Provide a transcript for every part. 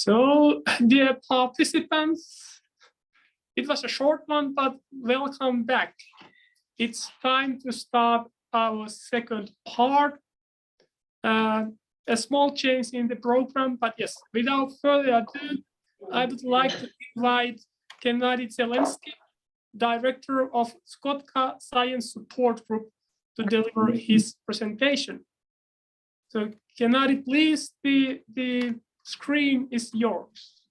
So, dear participants, it was a short one, but welcome back. It's time to start our second part. A small change in the program, but yes, without further ado, I would like to invite Gennady Zelensky, Director of Chukotka Science Support Group, to deliver his presentation. So, Gennady, please, the screen is yours.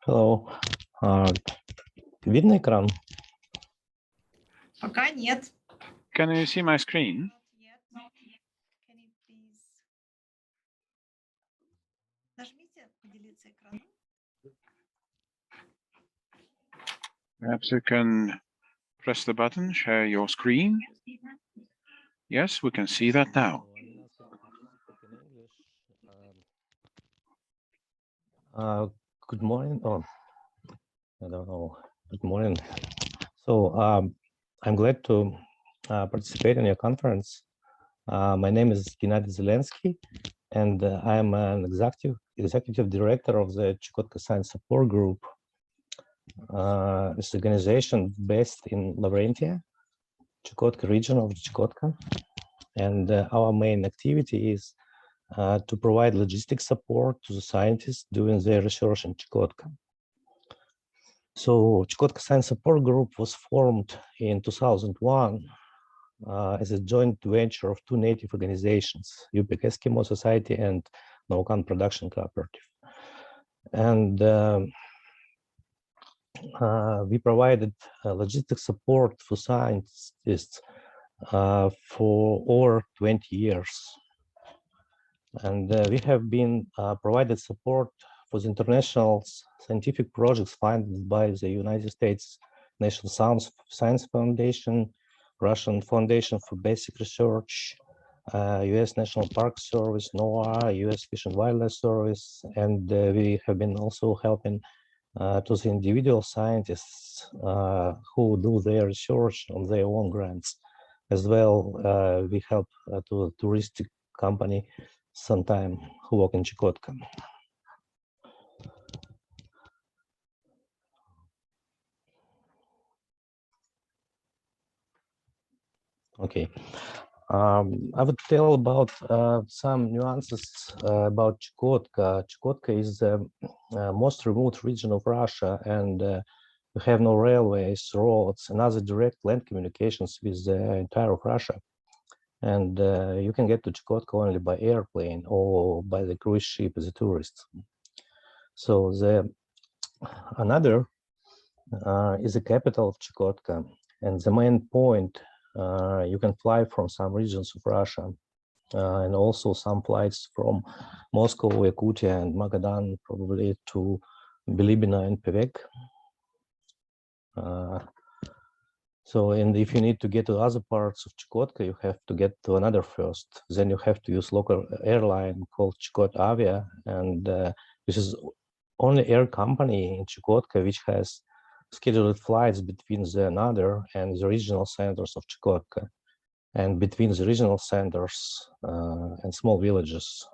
Hello. Видно экран? Пока нет. Can you see my screen? Can you please... Нажмите поделиться экраном. Perhaps you can press the button, share your screen. Yes, we can see that now. Good morning. Oh, I don't know. Good morning. So I'm glad to participate in your conference. My name is Gennady Zelensky, and I'm an executive director of the Chukotka Science Support Group. It's an organization based in Laurentia, Chukotka region of Chukotka. And our main activity is to provide logistic support to the scientists doing their research in Chukotka. So Chukotka Science Support Group was formed in 2001 as a joint venture of two native organizations, Yupik Eskimo Society and Naukan Production Cooperative. And we provided logistic support for scientists for over 20 years. And we have been provided support for the international scientific projects funded by the United States National Science Foundation, Russian Foundation for Basic Research, US National Park Service, NOAA, US Fish and Wildlife Service, and we have been also helping to the individual scientists who do their research on their own grants. As well, we help to a touristic company sometime who work in Chukotka. Okay, I would tell about some nuances about Chukotka. Chukotka is the most remote region of Russia, and we have no railways, roads, and other direct land communications with the entire of Russia. And you can get to Chukotka only by airplane or by the cruise ship as a tourist. So another is the capital of Chukotka, and the main point you can fly from some regions of Russia, and also some flights from Moscow, Yakutia, and Magadan, probably to Bilibino and Pevek. And if you need to get to other parts of Chukotka, you have to get to another first. Then you have to use local airline called Chukotka Avia, and this is only air company in Chukotka which has scheduled flights between the another and the regional centers of Chukotka, and between the regional centers and small villages.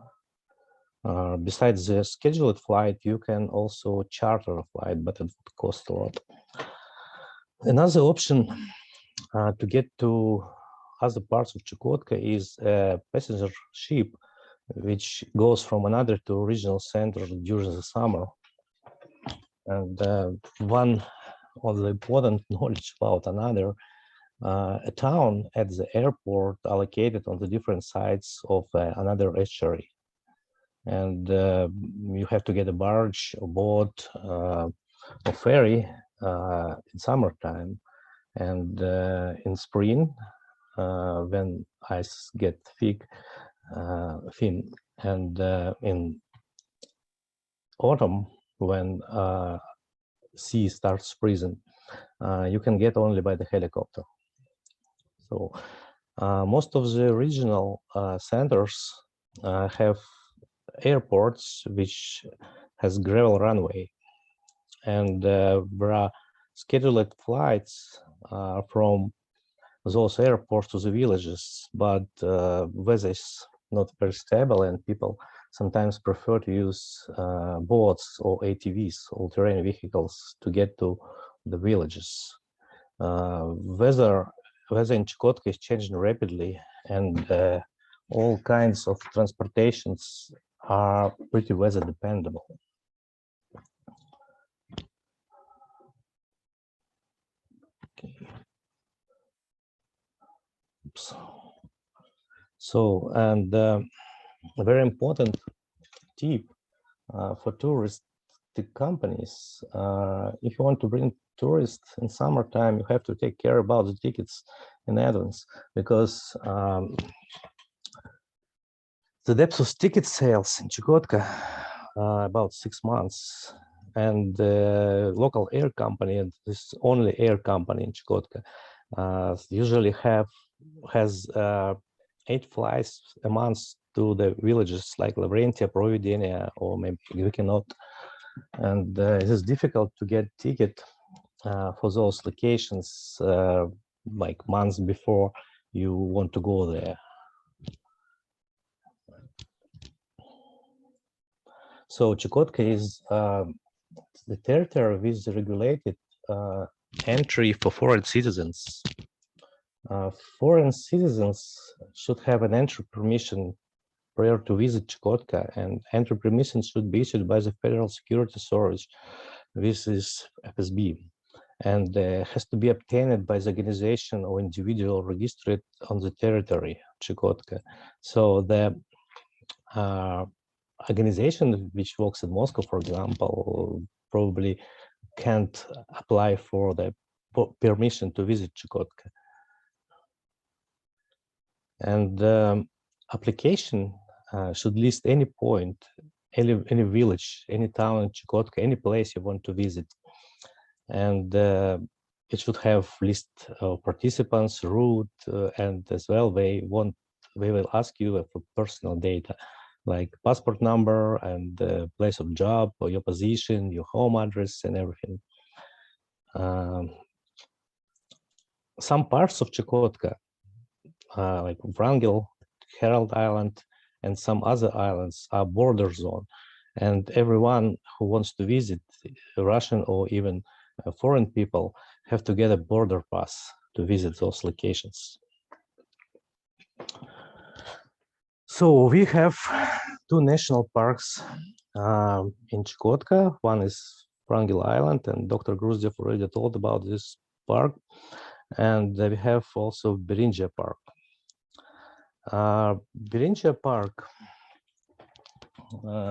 Besides the scheduled flight, you can also charter a flight, but it would cost a lot. Another option to get to other parts of Chukotka is a passenger ship, which goes from another to regional center during the summer. And one of the important knowledge about another, a town at the airport allocated on the different sides of another estuary. And you have to get a barge or boat or ferry in summertime, and in spring when ice get thin, and in autumn when sea starts freezing, you can get only by the helicopter. So most of the regional centers have airports which has gravel runway, and there are scheduled flights from those airports to the villages, but weather is not very stable, and people sometimes prefer to use boats or ATVs, all-terrain vehicles, to get to the villages. Weather in Chukotka is changing rapidly, and all kinds of transportations are pretty weather dependable. Okay. Oops. So, and a very important tip for touristic companies, if you want to bring tourists in summertime, you have to take care about the tickets in advance, because the depth of ticket sales in Chukotka about 6 months, and the local air company, and this only air company in Chukotka, usually has 8 flights a month to the villages like Lavrentia, Providenia, or maybe Gvikinot, and it is difficult to get ticket for those locations like months before you want to go there. So Chukotka is the territory with regulated entry for foreign citizens. Foreign citizens should have an entry permission prior to visit Chukotka, and entry permission should be issued by the Federal Security Authority. This is FSB, and has to be obtained by the organization or individual registered on the territory, Chukotka. So the organization which works in Moscow, for example, probably can't apply for the permission to visit Chukotka. And application should list any point, any village, any town in Chukotka, any place you want to visit. And it should have list of participants, route, and as well they will ask you for personal data, like passport number and place of job, or your position, your home address, and everything. Some parts of Chukotka, like Wrangel, Herald Island, and some other islands are border zone, and everyone who wants to visit, Russian or even foreign people, have to get a border pass to visit those locations. So we have 2 national parks in Chukotka. One is Wrangel Island, and Dr. Gruzdev already told about this park. And we have also Beringia Park. Beringia Park,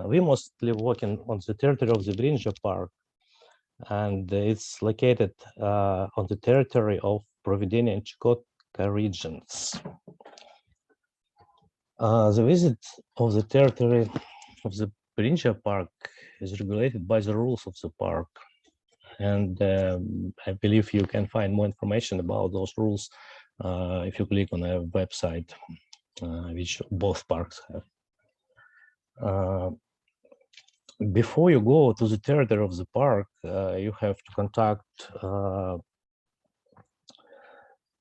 we mostly working on the territory of the Beringia Park, and it's located on the territory of Providenia and Chukotka regions. The visit of the territory of the Beringia Park is regulated by the rules of the park, and I believe you can find more information about those rules if you click on a website which both parks have. Before you go to the territory of the park, you have to contact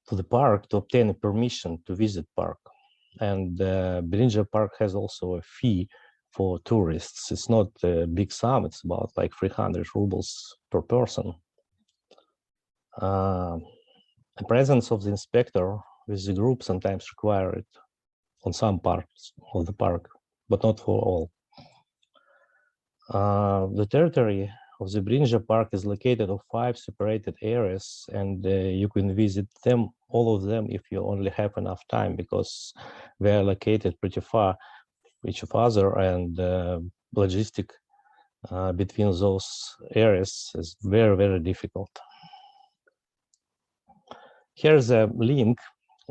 to the park to obtain a permission to visit park. And Beringia Park has also a fee for tourists. It's not a big sum, it's about like 300 rubles per person. The presence of the inspector with the group sometimes required on some parts of the park, but not for all. The territory of the Beringia Park is located on 5 separated areas, and you can visit them, all of them, if you only have enough time, because they are located pretty far each other, and logistic between those areas is very, very difficult. Here's a link.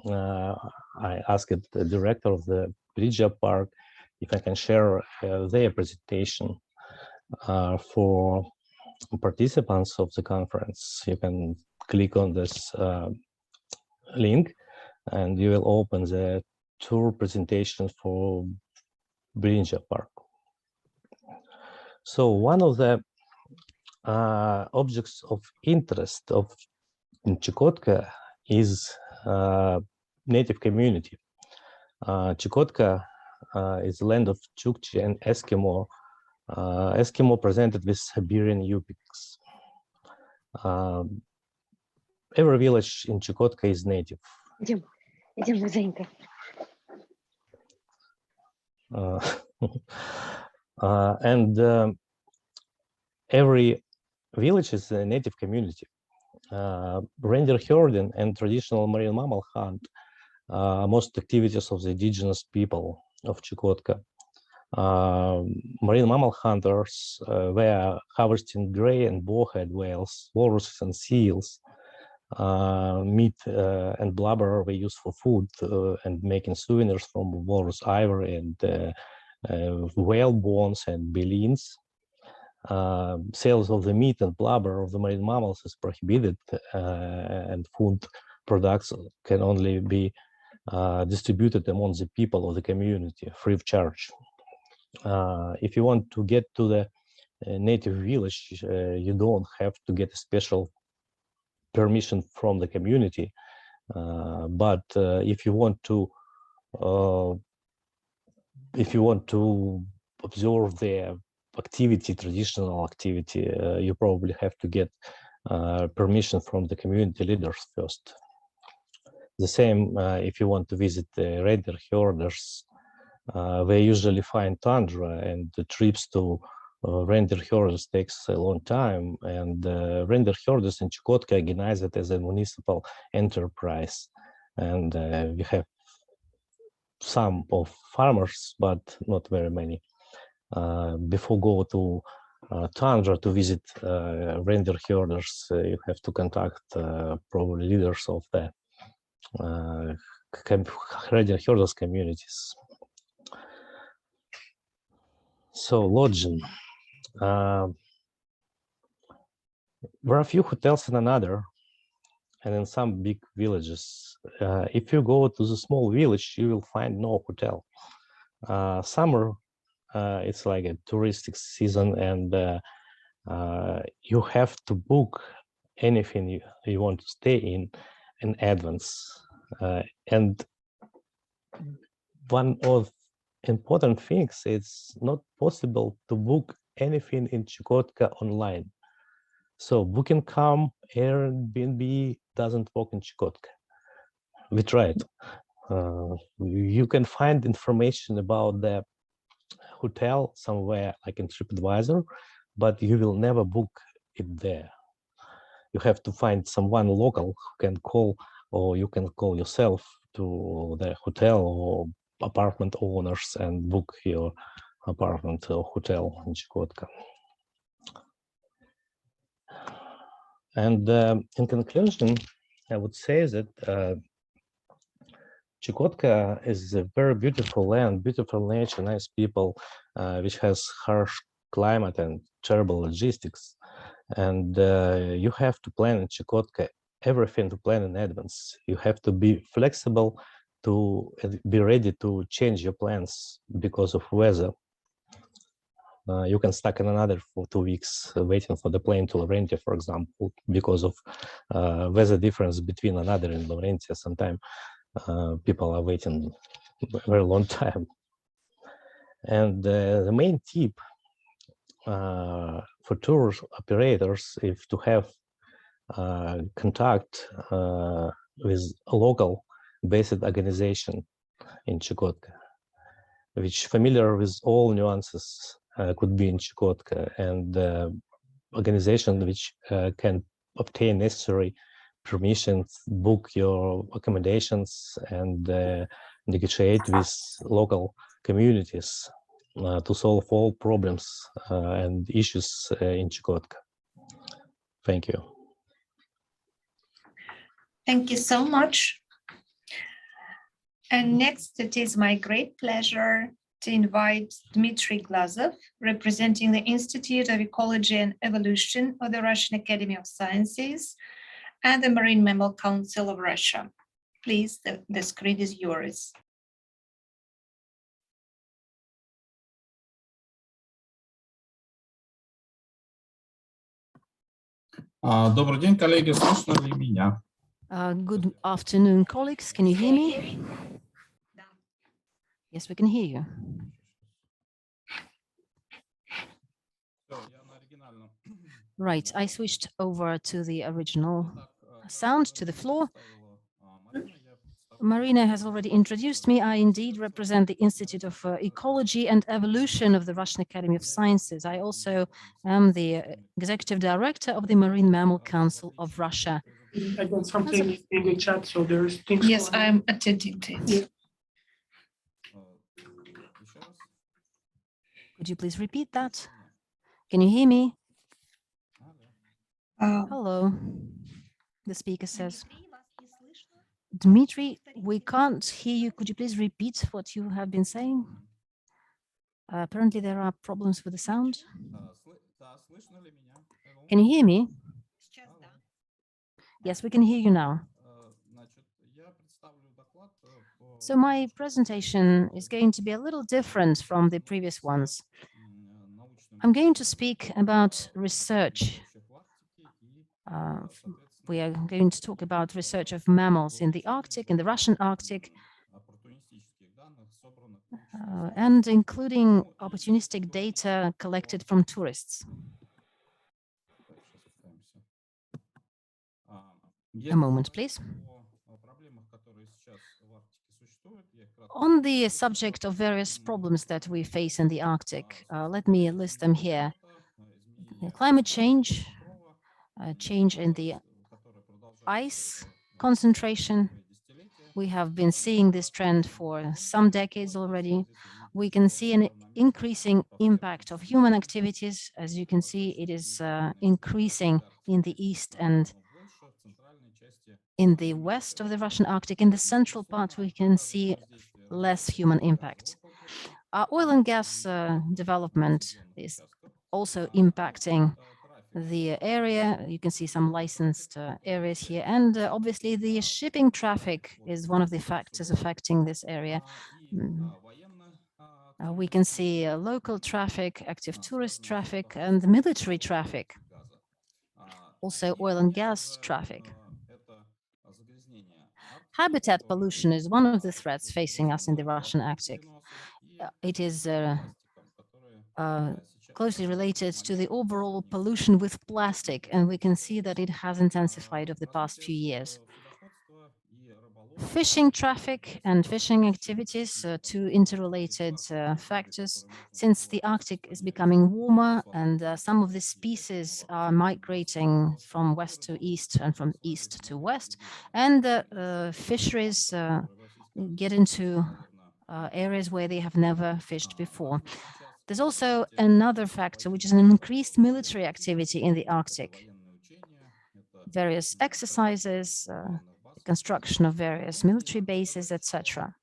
I asked the director of the Beringia Park if I can share their presentation for participants of the conference. You can click on this link, and you will open the tour presentation for Beringia Park. So one of the objects of interest in Chukotka is native community. Chukotka is the land of Chukchi and Eskimo. Eskimo presented with Siberian Yupiks. Every village in Chukotka is native. And every village is a native community. Reindeer herding and traditional marine mammal hunt are most activities of the indigenous people of Chukotka. Marine mammal hunters were harvesting gray and bowhead whales, walruses and seals. Meat and blubber were used for food and making souvenirs from walrus ivory and whale bones and baleen. Sales of the meat and blubber of the marine mammals is prohibited, and food products can only be distributed among the people of the community free of charge. If you want to get to the native village, you don't have to get a special permission from the community, but if you want to observe their activity, traditional activity, you probably have to get permission from the community leaders first. The same if you want to visit the reindeer herders. They usually find tundra, and the trips to reindeer herders takes a long time, and reindeer herders in Chukotka organize it as a municipal enterprise. And we have some of farmers, but not very many. Before go to tundra to visit reindeer herders, you have to contact probably leaders of the reindeer herders communities. So lodging. There are a few hotels in another, and in some big villages. If you go to the small village, you will find no hotel. Summer, it's like a touristic season, and you have to book anything you want to stay in advance. And one of important things, it's not possible to book anything in Chukotka online. So Booking.com, Airbnb doesn't work in Chukotka. We tried. You can find information about the hotel somewhere like in TripAdvisor, but you will never book it there. You have to find someone local who can call, or you can call yourself to the hotel or apartment owners and book your apartment or hotel in Chukotka. And in conclusion, I would say that Chukotka is a very beautiful land, beautiful nature, nice people, which has harsh climate and terrible logistics. And you have to plan in Chukotka everything to plan in advance. You have to be flexible to be ready to change your plans because of weather. You can stuck in another for 2 weeks waiting for the plane to Laurentia, for example, because of weather difference between another and Laurentia. Sometimes people are waiting a very long time. And the main tip for tour operators is to have contact with a local based organization in Chukotka, which familiar with all nuances could be in Chukotka, and organization which can obtain necessary permissions, book your accommodations, and negotiate with local communities to solve all problems and issues in Chukotka. Thank you. Thank you so much. And next, it is my great pleasure to invite Dmitry Glazov, representing the Institute of Ecology and Evolution of the Russian Academy of Sciences and the Marine Mammal Council of Russia. Please, the screen is yours. Добрый день, коллеги. Слышно ли меня? Good afternoon, colleagues. Can you hear me? Yes, we can hear you. Right, I switched over to the original sound, to the floor. Marina has already introduced me. I indeed represent the Institute of Ecology and Evolution of the Russian Academy of Sciences. I also am the Executive Director of the Marine Mammal Council of Russia. I got something in the chat, so there's things. Yes, I'm attending to it. Could you please repeat that? Can you hear me? Hello, the speaker says. Dmitry, we can't hear you. Could you please repeat what you have been saying? Apparently there are problems with the sound. Can you hear me? Yes, we can hear you now. So my presentation is going to be a little different from the previous ones. I'm going to speak about research. We are going to talk about research of mammals in the Arctic, in the Russian Arctic, and including opportunistic data collected from tourists. A moment, please. On the subject of various problems that we face in the Arctic, let me list them here. Climate change, change in the ice concentration. We have been seeing this trend for some decades already. We can see an increasing impact of human activities. As you can see, it is increasing in the east and in the west of the Russian Arctic. In the central part, we can see less human impact. Oil and gas development is also impacting the area. You can see some licensed areas here. And obviously, the shipping traffic is one of the factors affecting this area. We can see local traffic, active tourist traffic, and military traffic. Also, oil and gas traffic. Habitat pollution is one of the threats facing us in the Russian Arctic. It is closely related to the overall pollution with plastic, and we can see that it has intensified over the past few years. Fishing traffic and fishing activities, two interrelated factors. Since the Arctic is becoming warmer and some of the species are migrating from west to east and from east to west, and fisheries get into areas where they have never fished before. There's also another factor, which is an increased military activity in the Arctic. Various exercises, the construction of various military bases, etc.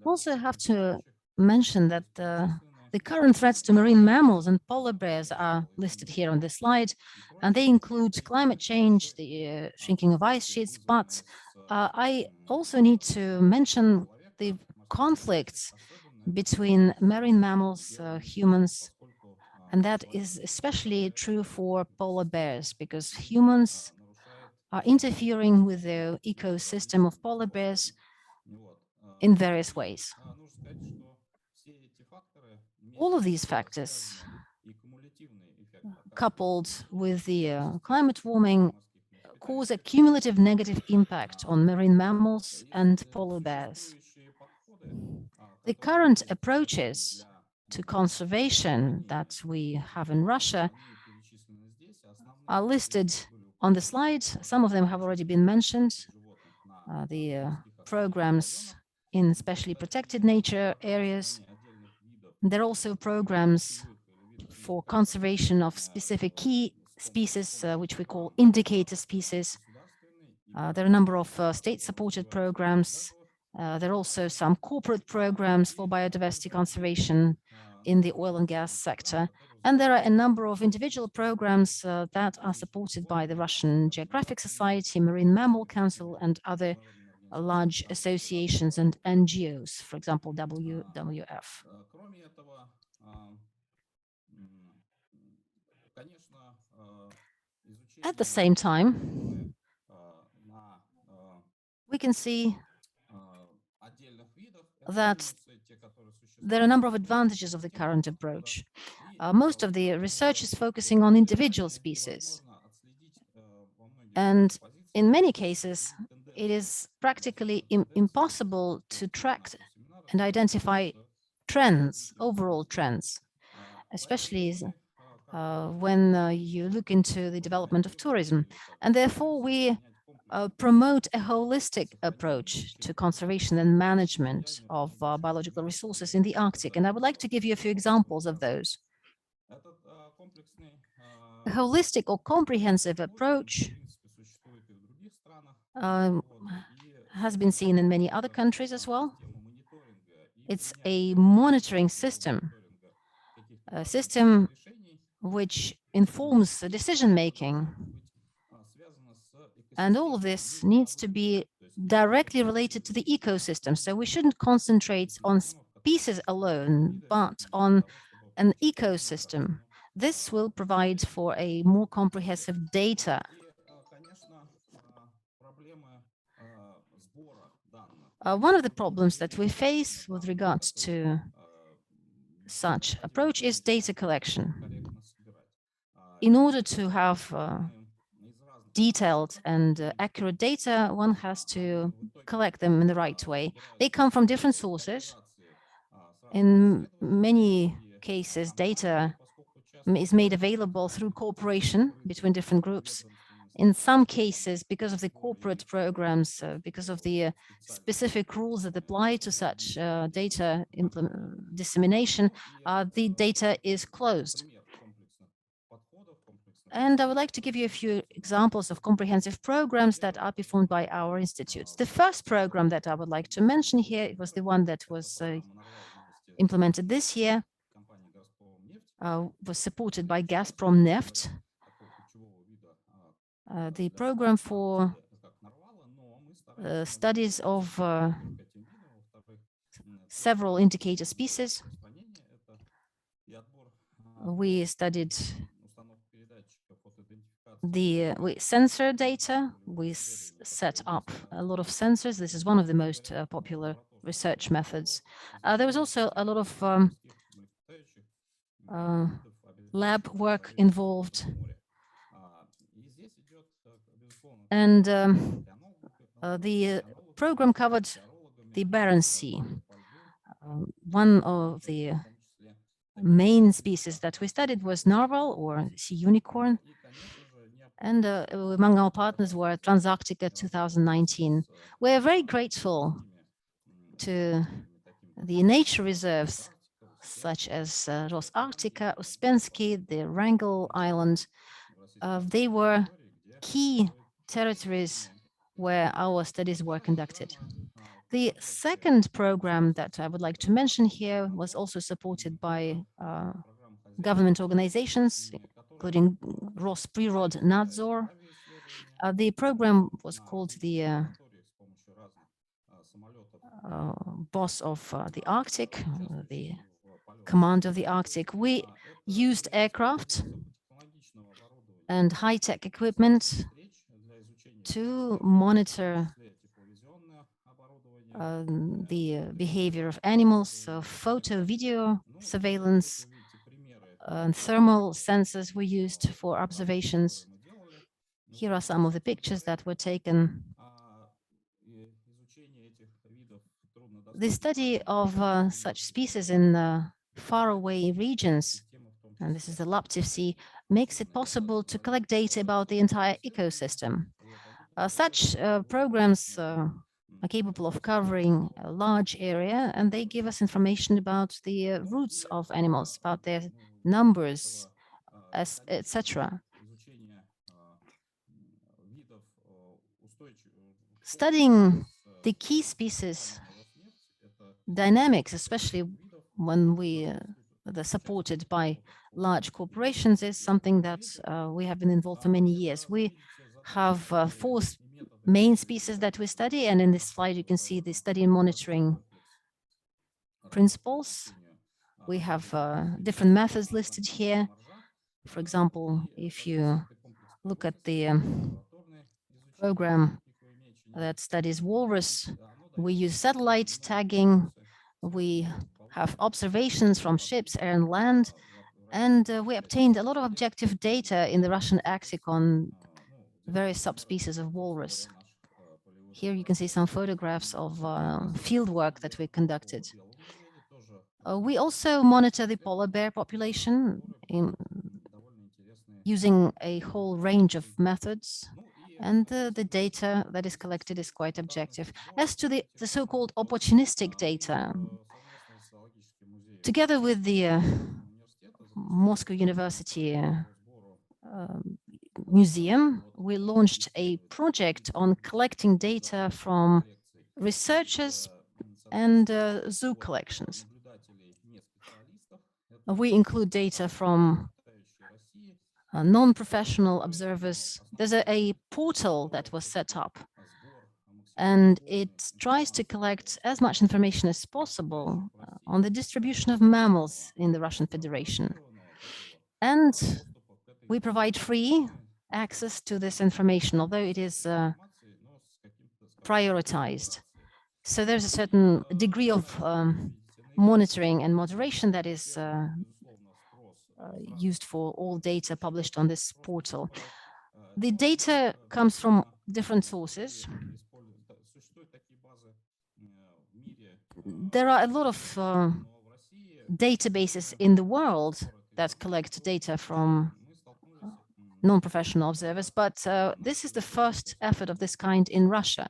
Also have to mention that the current threats to marine mammals and polar bears are listed here on this slide, and they include climate change, the shrinking of ice sheets, but I also need to mention the conflicts between marine mammals, humans, and that is especially true for polar bears, because humans are interfering with the ecosystem of polar bears in various ways. All of these factors, coupled with the climate warming, cause a cumulative negative impact on marine mammals and polar bears. The current approaches to conservation that we have in Russia are listed on the slide. Some of them have already been mentioned. The programs in specially protected nature areas. There are also programs for conservation of specific key species, which we call indicator species. There are a number of state-supported programs. There are also some corporate programs for biodiversity conservation in the oil and gas sector. And there are a number of individual programs that are supported by the Russian Geographic Society, Marine Mammal Council, and other large associations and NGOs, for example, WWF. At the same time, we can see that there are a number of advantages of the current approach. Most of the research is focusing on individual species. And in many cases, it is practically impossible to track and identify trends, overall trends, especially when you look into the development of tourism. And therefore, we promote a holistic approach to conservation and management of biological resources in the Arctic. And I would like to give you a few examples of those. A holistic or comprehensive approach has been seen in many other countries as well. It's a monitoring system, a system which informs the decision-making. And all of this needs to be directly related to the ecosystem. So we shouldn't concentrate on species alone, but on an ecosystem. This will provide for a more comprehensive data. One of the problems that we face with regards to such approach is data collection. In order to have detailed and accurate data, one has to collect them in the right way. They come from different sources. In many cases, data is made available through cooperation between different groups. In some cases, because of the corporate programs, because of the specific rules that apply to such data dissemination, the data is closed. And I would like to give you a few examples of comprehensive programs that are performed by our institutes. The first program that I would like to mention here was the one that was implemented this year, was supported by Gazprom Neft. The program for studies of several indicator species. We studied we sensor data. We set up a lot of sensors. This is one of the most popular research methods. There was also a lot of lab work involved. And the program covered the Barents Sea. One of the main species that we studied was narwhal or sea unicorn. And among our partners were Transarctica 2019. We're very grateful to the nature reserves such as Rosarctica, Uspensky, the Wrangel Island. They were key territories where our studies were conducted. The second program that I would like to mention here was also supported by government organizations, including Rosprirod-Nadzor. The program was called the Boss of the Arctic, the Command of the Arctic. We used aircraft and high-tech equipment to monitor the behavior of animals, so photo, video surveillance, and thermal sensors were used for observations. Here are some of the pictures that were taken. The study of such species in faraway regions, and this is the Laptev Sea, makes it possible to collect data about the entire ecosystem. Such programs are capable of covering a large area, and they give us information about the routes of animals, about their numbers, etc. Studying the key species dynamics, especially when they're supported by large corporations, is something that we have been involved for many years. We have 4 main species that we study, and in this slide you can see the study and monitoring principles. We have different methods listed here. For example, if you look at the program that studies walrus. We use satellite tagging. We have observations from ships, air and land, and we obtained a lot of objective data in the Russian Arctic on various subspecies of walrus. Here you can see some photographs of field work that we conducted. We also monitor the polar bear population using a whole range of methods, and the data that is collected is quite objective. As to the so-called opportunistic data, together with the Moscow University Museum, we launched a project on collecting data from researchers and zoo collections. We include data from non-professional observers. There's a portal that was set up, and it tries to collect as much information as possible on the distribution of mammals in the Russian Federation. And we provide free access to this information, although it is prioritized. So there's a certain degree of monitoring and moderation that is used for all data published on this portal. The data comes from different sources. There are a lot of databases in the world that collect data from non-professional observers, but this is the first effort of this kind in Russia.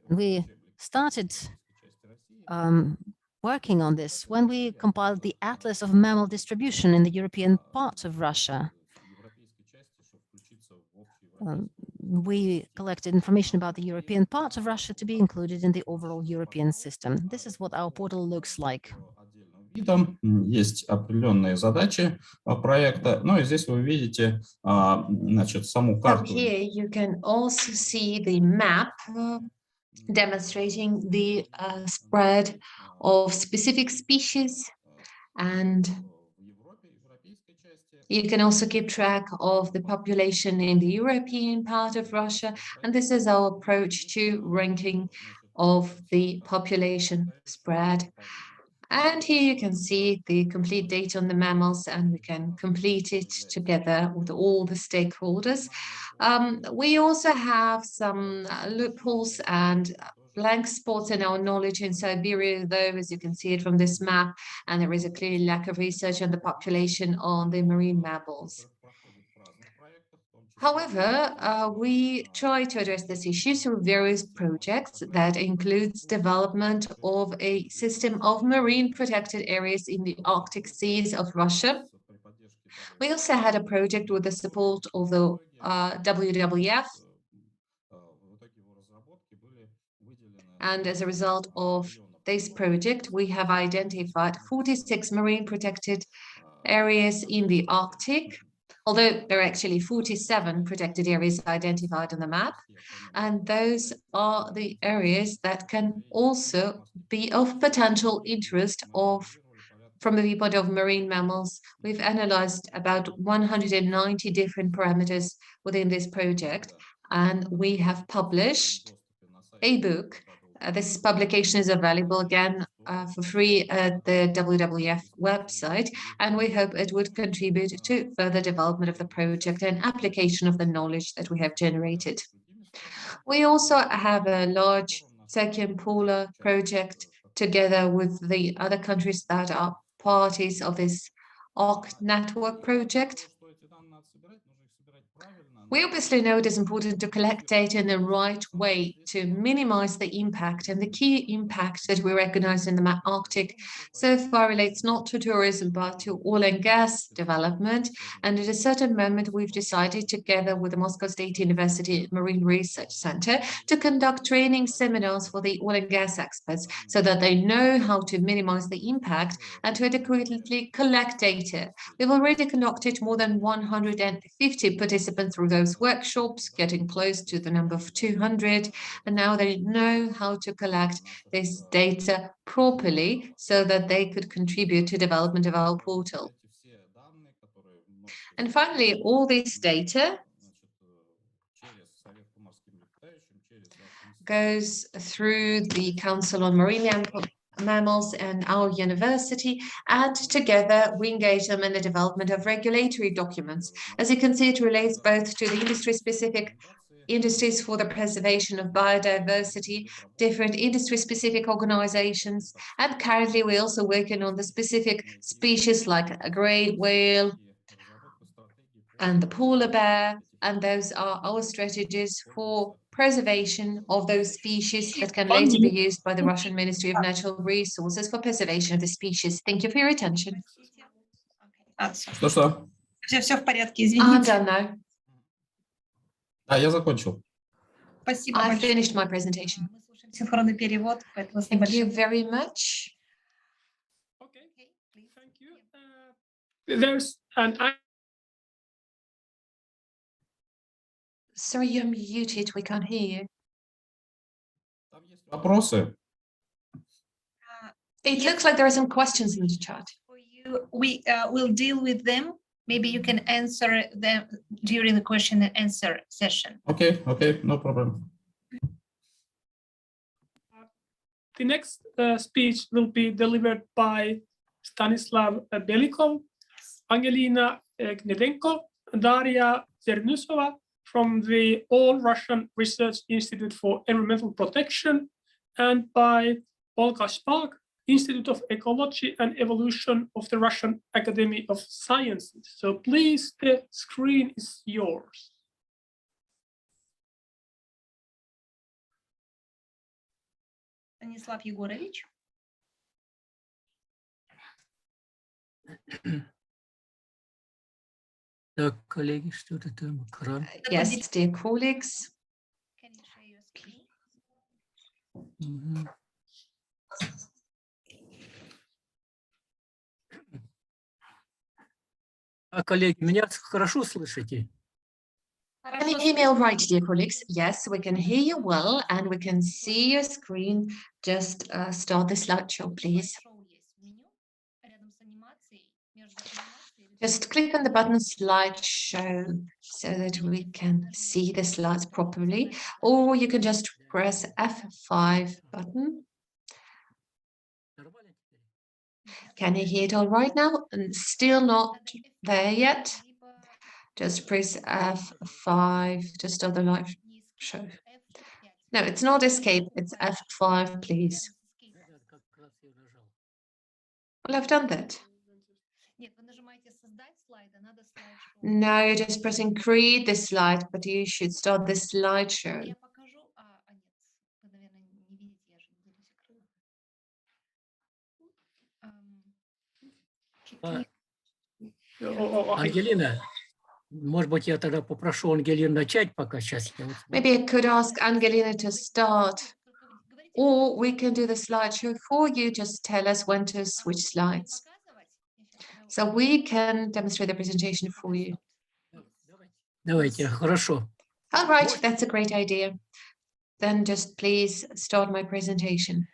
We started working on this when we compiled the Atlas of Mammal Distribution in the European part of Russia. We collected information about the European part of Russia to be included in the overall European system. This is what our portal looks like. Есть определенные задачи проекта. Ну и здесь вы видите, значит, саму карту. Here you can also see the map demonstrating the spread of specific species, and you can also keep track of the population in the European part of Russia. And this is our approach to ranking of the population spread. And here you can see the complete data on the mammals, and we can complete it together with all the stakeholders. We also have some loopholes and blank spots in our knowledge in Siberia, though, as you can see it from this map, and there is a clear lack of research on the population on the marine mammals. However, we try to address this issue through various projects that includes development of a system of marine protected areas in the Arctic seas of Russia. We also had a project with the support of the WWF. And as a result of this project, we have identified 46 marine protected areas in the Arctic, although there are actually 47 protected areas identified on the map. And those are the areas that can also be of potential interest from the viewpoint of marine mammals. We've analyzed about 190 different parameters within this project, and we have published a book. This publication is available again for free at the WWF website, and we hope it would contribute to further development of the project and application of the knowledge that we have generated. We also have a large circumpolar project together with the other countries that are parties of this ARC network project. We obviously know it is important to collect data in the right way to minimize the impact, and the key impact that we recognize in the Arctic so far relates not to tourism but to oil and gas development. And at a certain moment, we've decided together with the Moscow State University Marine Research Center to conduct training seminars for the oil and gas experts so that they know how to minimize the impact and to adequately collect data. We've already conducted more than 150 participants through those workshops, getting close to the number of 200, and now they know how to collect this data properly so that they could contribute to development of our portal. And finally, all this data goes through the Council on Marine Mammals and our university, and together we engage them in the development of regulatory documents. As you can see, it relates both to the industry-specific industries for the preservation of biodiversity, different industry-specific organizations, and currently we're also working on the specific species like a great whale and the polar bear, and those are our strategies for preservation of those species that can later be used by the Russian Ministry of Natural Resources for preservation of the species. Thank you for your attention. Что? Все в порядке, I'm извините. done now. Да, я закончил. Спасибо I большое. finished my presentation. Мы слушаем синхронный перевод, поэтому с Thank you небольшим... very much. Okay, thank you. There's an Sorry, you're muted. We can't hear you. Там есть вопросы. It looks like there are some questions in the chat. For you, we will deal with them. Maybe you can answer them during the question and answer session. Okay, no problem. The next speech will be delivered by Stanislav Belikov, Angelina Gnedenko, Darya Chernyshova from the All-Russian Research Institute for Environmental Protection, and by Olga Shpak, Institute of Ecology and Evolution of the Russian Academy of Sciences. So please, the screen is yours. Stanislav Yegorovich. Так, коллеги, что-то там экран. Yes, dear colleagues. Can you share your screen? Мгм. Коллеги, меня хорошо слышите? Can you hear me all right, dear colleagues? Yes, we can hear you well, and we can see your screen. Just start the slideshow, please. Just click on the button slideshow so that we can see the slides properly, or you can just press F5 button. Can you hear it all right now? And still not there yet? Just press F5 to start the live show. No, it's not escape, it's F5, please. Well, I've done that. No, you're just pressing create the slide, but you should start the slideshow. Ангелина, может быть, я тогда попрошу Ангелину начать пока сейчас. Maybe I could ask Angelina to start, or we can do the slideshow for you. Just tell us when to switch slides. So we can demonstrate the presentation for you. Давайте, хорошо. All right, that's a great idea. Then just please start my presentation.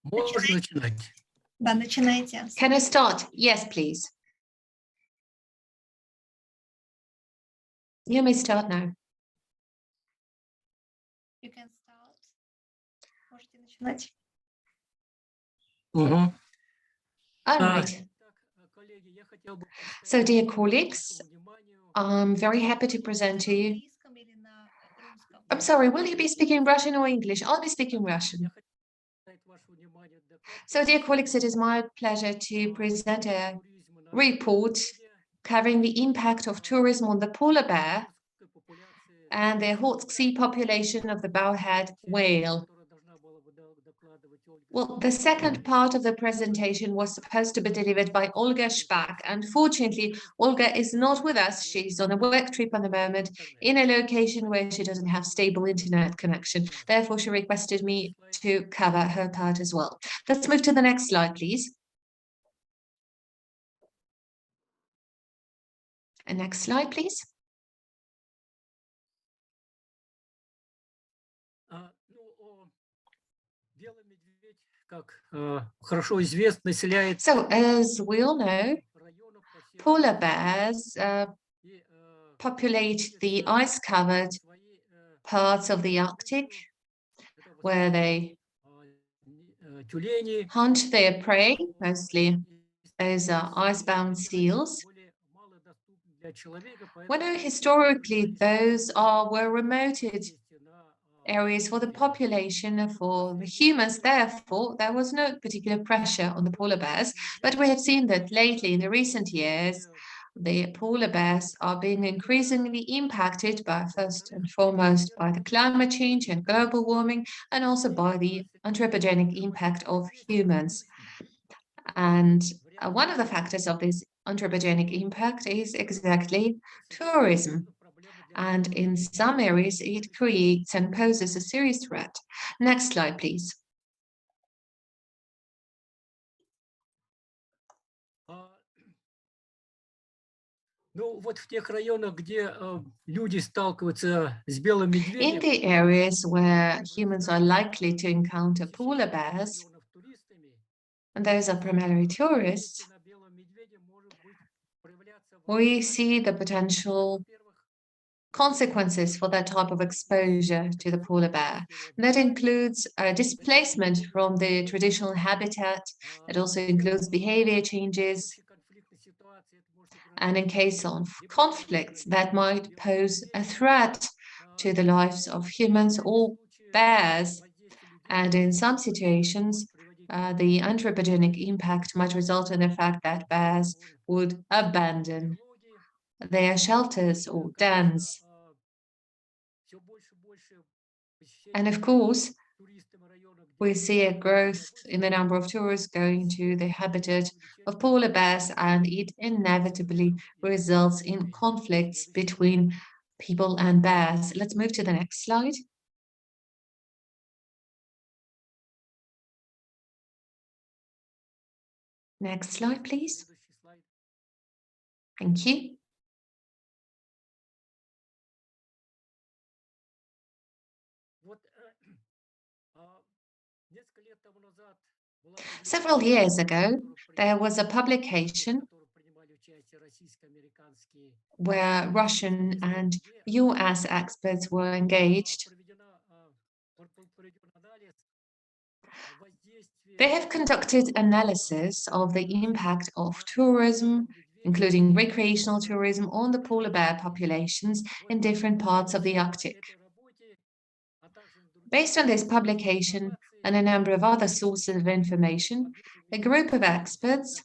Можно начинать? Да, начинайте. Can I start? Yes, please. You may start now. You can start. Можете начинать. Угу. All right. So, dear colleagues, I'm very happy to present to you. I'm sorry, will you be speaking Russian or English? I'll be speaking Russian. So, dear colleagues, it is my pleasure to present a report covering the impact of tourism on the polar bear and the Okhotsk Sea population of the Bowhead whale. Well, the second part of the presentation was supposed to be delivered by Olga Shpak. Unfortunately, Olga is not with us. She's on a work trip at the moment in a location where she doesn't have stable internet connection. Therefore, she requested me to cover her part as well. Let's move to the next slide, please. And next slide, please. So, as we all know, polar bears populate the ice-covered parts of the Arctic, where they hunt their prey, mostly those are icebound seals. We know historically those were remoted areas for the population, for the humans. Therefore, there was no particular pressure on the polar bears. But we have seen that lately, in the recent years, the polar bears are being increasingly impacted by, first and foremost, by the climate change and global warming, and also by the anthropogenic impact of humans. And one of the factors of this anthropogenic impact is exactly tourism. And in some areas, it creates and poses a serious threat. Next slide, please. Ну, вот в тех районах, где люди сталкиваются с белым медведем, in the areas where humans are likely to encounter polar bears, and those are primarily tourists, we see the potential consequences for that type of exposure to the polar bear. And that includes displacement from the traditional habitat. It also includes behavior changes. And in case of conflicts, that might pose a threat to the lives of humans or bears. And in some situations, the anthropogenic impact might result in the fact that bears would abandon their shelters or dens. And of course, we see a growth in the number of tourists going to the habitat of polar bears, and it inevitably results in conflicts between people and bears. Let's move to the next slide. Next slide, please. Thank you. Several years ago, there was a publication where Russian and US experts were engaged. They have conducted analysis of the impact of tourism, including recreational tourism, on the polar bear populations in different parts of the Arctic. Based on this publication and a number of other sources of information, a group of experts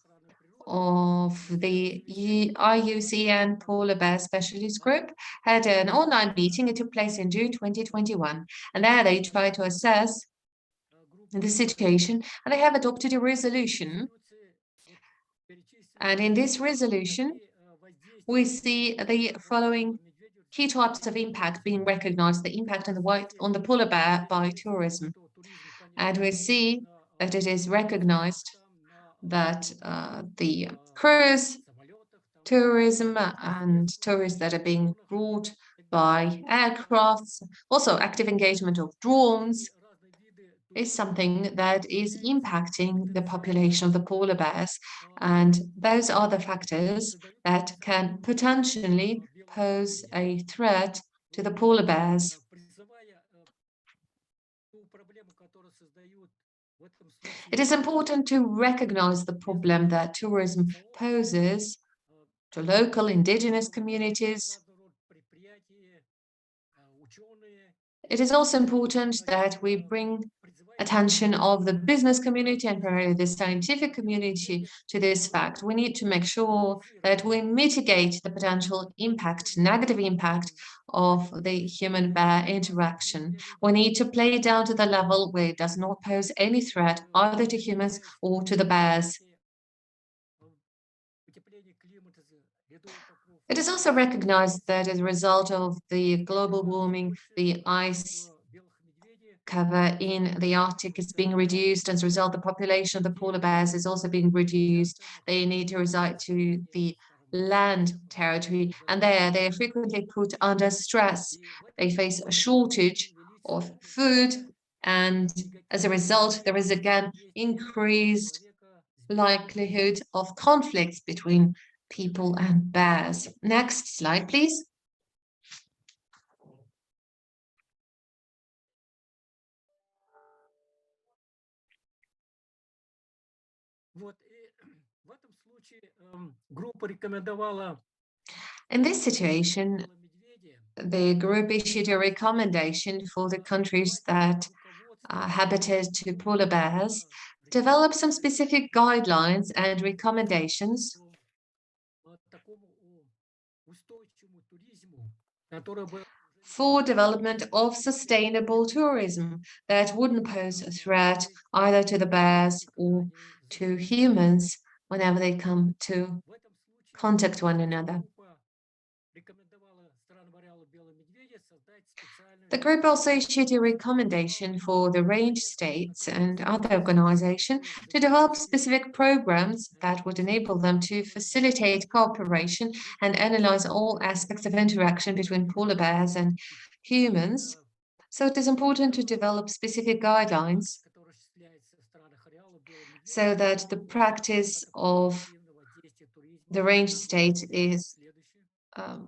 of the IUCN Polar Bear Specialist Group had an online meeting. It took place in June 2021, and there they tried to assess the situation, and they have adopted a resolution. And in this resolution, we see the following key types of impact being recognized: the impact on the polar bear by tourism. And we see that it is recognized that the cruise tourism and tourists that are being brought by aircrafts, also active engagement of drones, is something that is impacting the population of the polar bears. And those are the factors that can potentially pose a threat to the polar bears. It is important to recognize the problem that tourism poses to local indigenous communities. It is also important that we bring attention of the business community and primarily the scientific community to this fact. We need to make sure that we mitigate the potential impact, negative impact of the human-bear interaction. We need to play it down to the level where it does not pose any threat either to humans or to the bears. It is also recognized that as a result of the global warming, the ice cover in the Arctic is being reduced. As a result, the population of the polar bears is also being reduced. They need to reside to the land territory, and there they are frequently put under stress. They face a shortage of food, and as a result, there is again increased likelihood of conflicts between people and bears. Next slide, please. In this situation, the group issued a recommendation for the countries that are habited to polar bears, develop some specific guidelines and recommendations for development of sustainable tourism that wouldn't pose a threat either to the bears or to humans whenever they come to contact one another. The group also issued a recommendation for the range states and other organizations to develop specific programs that would enable them to facilitate cooperation and analyze all aspects of interaction between polar bears and humans. So it is important to develop specific guidelines so that the practice of the range state is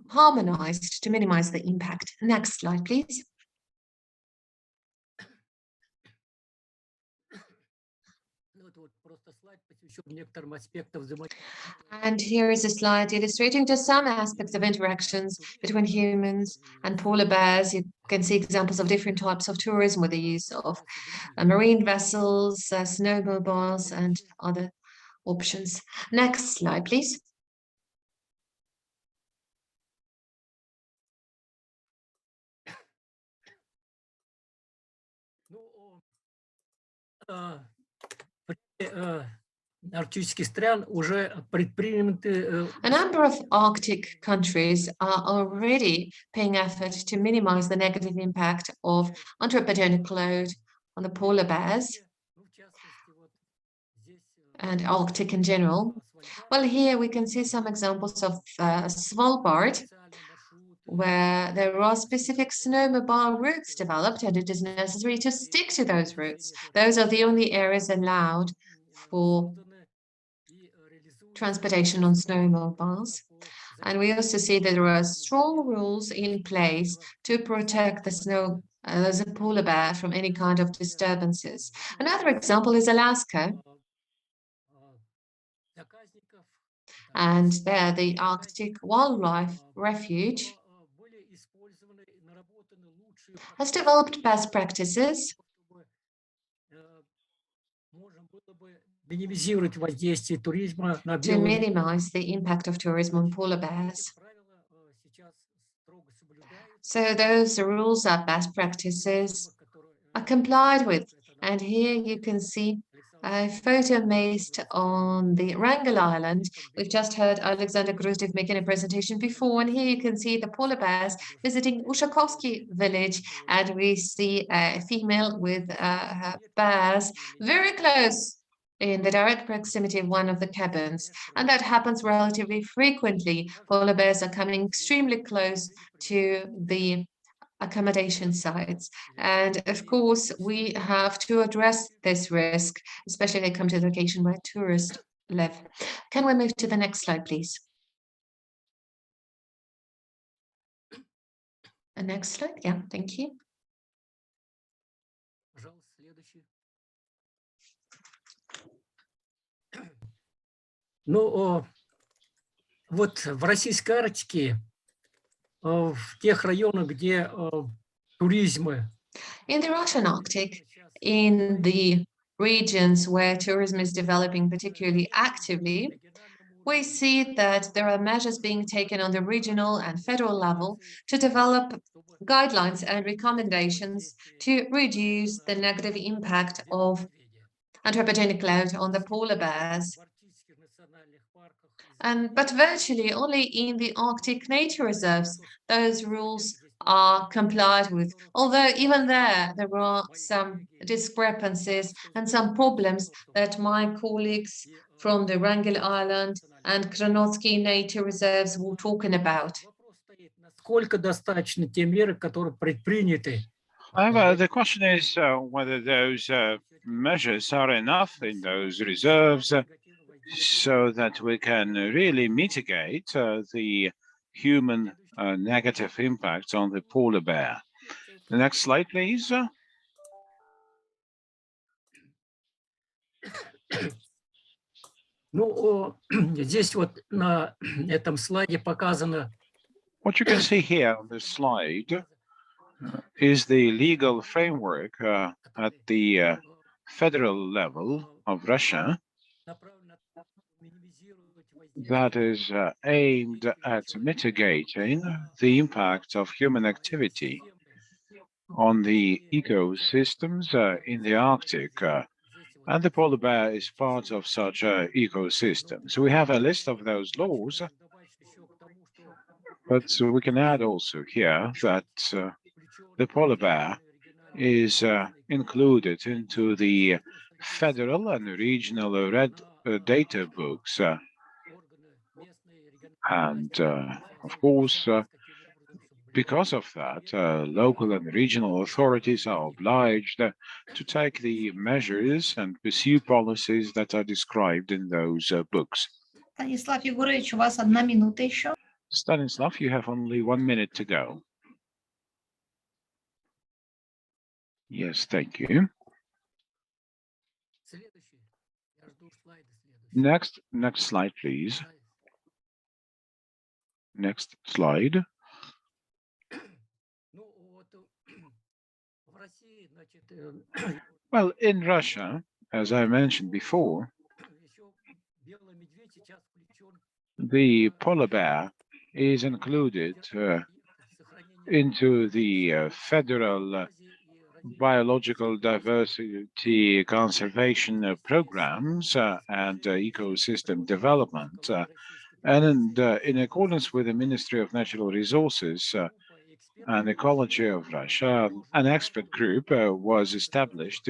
harmonized to minimize the impact. Next slide, please. And here is a slide illustrating just some aspects of interactions between humans and polar bears. You can see examples of different types of tourism with the use of marine vessels, snowmobiles, and other options. Next slide, please. A number of Arctic countries are already paying effort to minimize the negative impact of anthropogenic load on the polar bears and Arctic in general. Well, here we can see some examples of Svalbard, where there are specific snowmobile routes developed, and it is necessary to stick to those routes. Those are the only areas allowed for transportation on snowmobiles. And we also see that there are strong rules in place to protect the polar bear from any kind of disturbances. Another example is Alaska. And there, the Arctic Wildlife Refuge has developed best practices to minimize the impact of tourism on polar bears. So those rules are best practices are complied with. And here you can see a photo based on the Wrangel Island. We've just heard Alexander Gruzdev making a presentation before, and here you can see the polar bears visiting Ushakovsky village, and we see a female with her bears very close in the direct proximity of one of the cabins, and that happens relatively frequently. Polar bears are coming extremely close to the accommodation sites. And of course, we have to address this risk, especially when they come to the location where tourists live. Can we move to the next slide, please? The next slide, yeah, thank you. Ну, вот в российской Арктике, в тех районах, где туризмы. In the Russian Arctic, in the regions where tourism is developing particularly actively, we see that there are measures being taken on the regional and federal level to develop guidelines and recommendations to reduce the negative impact of anthropogenic load on the polar bears. But virtually only in the Arctic nature reserves, those rules are complied with. Although even there are some discrepancies and some problems that my colleagues from the Wrangel Island and Kronotsky nature reserves were talking about. Сколько достаточно те меры, которые предприняты? However, the question is whether those measures are enough in those reserves so that we can really mitigate the human negative impact on the polar bear. The next slide, please. Ну, здесь вот на этом слайде показано. What you can see here on this slide is the legal framework at the federal level of Russia that is aimed at mitigating the impact of human activity on the ecosystems in the Arctic. And the polar bear is part of such an ecosystem. So we have a list of those laws, but we can add also here that the polar bear is included into the federal and regional red data books. And of course, because of that, local and regional authorities are obliged to take the measures and pursue policies that are described in those books. Станислав Егорович, у вас 1 минута еще. Stanislav, you have only 1 minute to go. Yes, thank you. Next slide, please. Next slide. Well, in Russia, as I mentioned before, the polar bear is included into the federal biological diversity conservation programs and ecosystem development. And in accordance with the Ministry of Natural Resources and Ecology of Russia, an expert group was established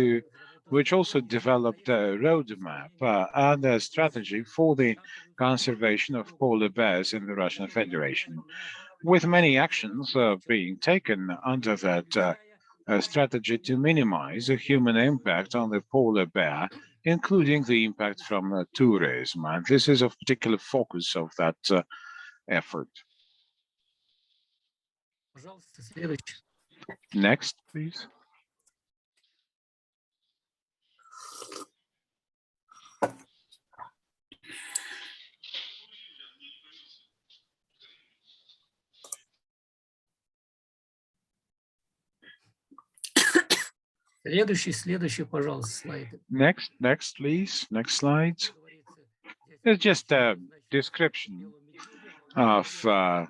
which also developed a roadmap and a strategy for the conservation of polar bears in the Russian Federation, with many actions being taken under that strategy to minimize the human impact on the polar bear, including the impact from tourism. And this is of particular focus of that effort. Next, please. Следующий, пожалуйста, слайд. Next, please. Next slide. It's just a description of the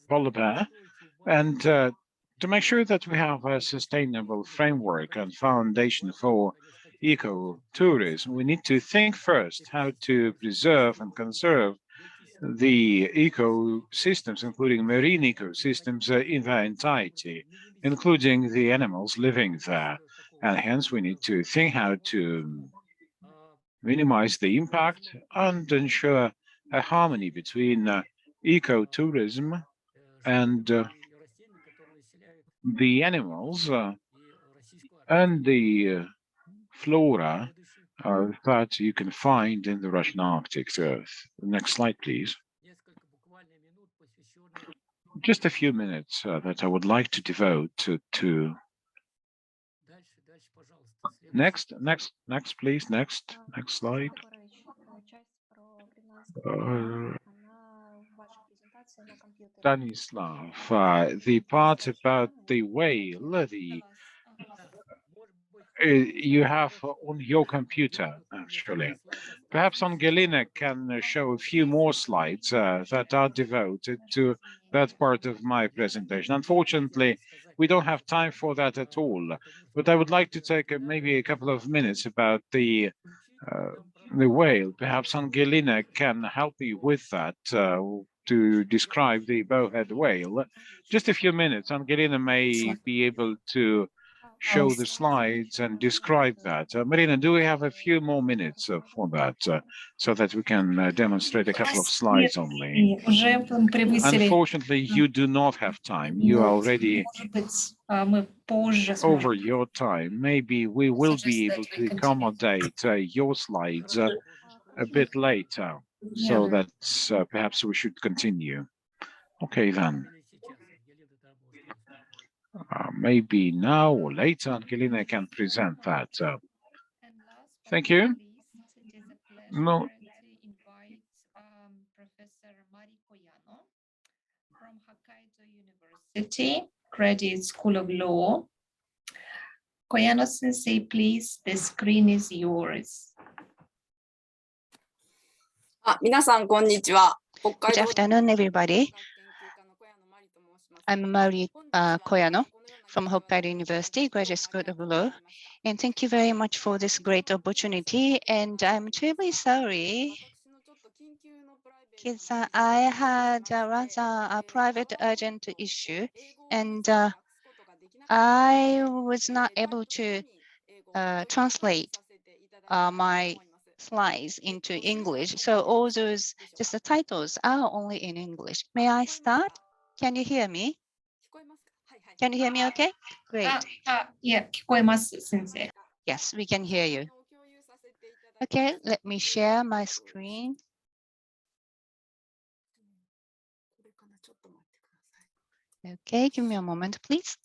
polar bear, and to make sure that we have a sustainable framework and foundation for ecotourism, we need to think first how to preserve and conserve the ecosystems, including marine ecosystems in their entirety, including the animals living there. And hence we need to think how to minimize the impact and ensure a harmony between ecotourism and the animals and the flora that you can find in the Russian Arctic. Next slide, please. Just a few minutes that I would like to devote to next, please. Next slide. Stanislav, the part about the whale, you have on your computer, actually. Perhaps Angelina can show a few more slides that are devoted to that part of my presentation. Unfortunately, we don't have time for that at all, but I would like to take maybe a couple of minutes about the whale. Perhaps Angelina can help me with that to describe the bowhead whale. Just a few minutes. Angelina may be able to show the slides and describe that. Marina, do we have a few more minutes for that so that we can demonstrate a couple of slides only? Unfortunately, you do not have time. You are already over your time. Maybe we will be able to accommodate your slides a bit later, so that perhaps we should continue. Okay, then. Maybe now or later, Angelina can present that. Thank you. It is a pleasure No. to invite Professor Mari Koyano from Hokkaido University, Graduate School of Law. Koyano Sensei, please, the screen is yours. Good afternoon, everybody. I'm Mari Koyano from Hokkaido University, Graduate School of Law. And thank you very much for this great opportunity. And I'm terribly sorry because I had rather a private urgent issue, and I was not able to translate my slides into English. So all those, just the titles are only in English. May I start? Can you hear me? Can you hear me okay? Great. Yeah, 聞こえます、先生。 Yes, we can hear you. Okay, let me share my screen. Okay, give me a moment, please.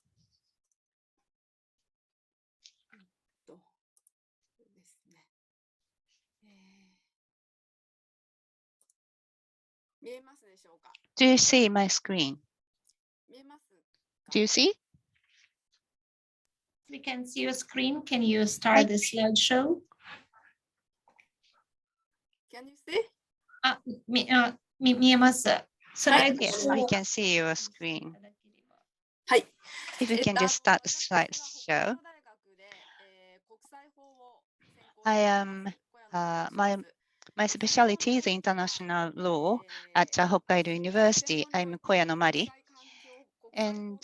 Do you see my screen? Do you see? We can see your screen. Can you start the slideshow? Can you see? 見えます。スライド Yes, ショー we can see your screen. はい。 If you can just start the slideshow. I am my specialty is international law at Hokkaido University. I'm Koyano Mari. And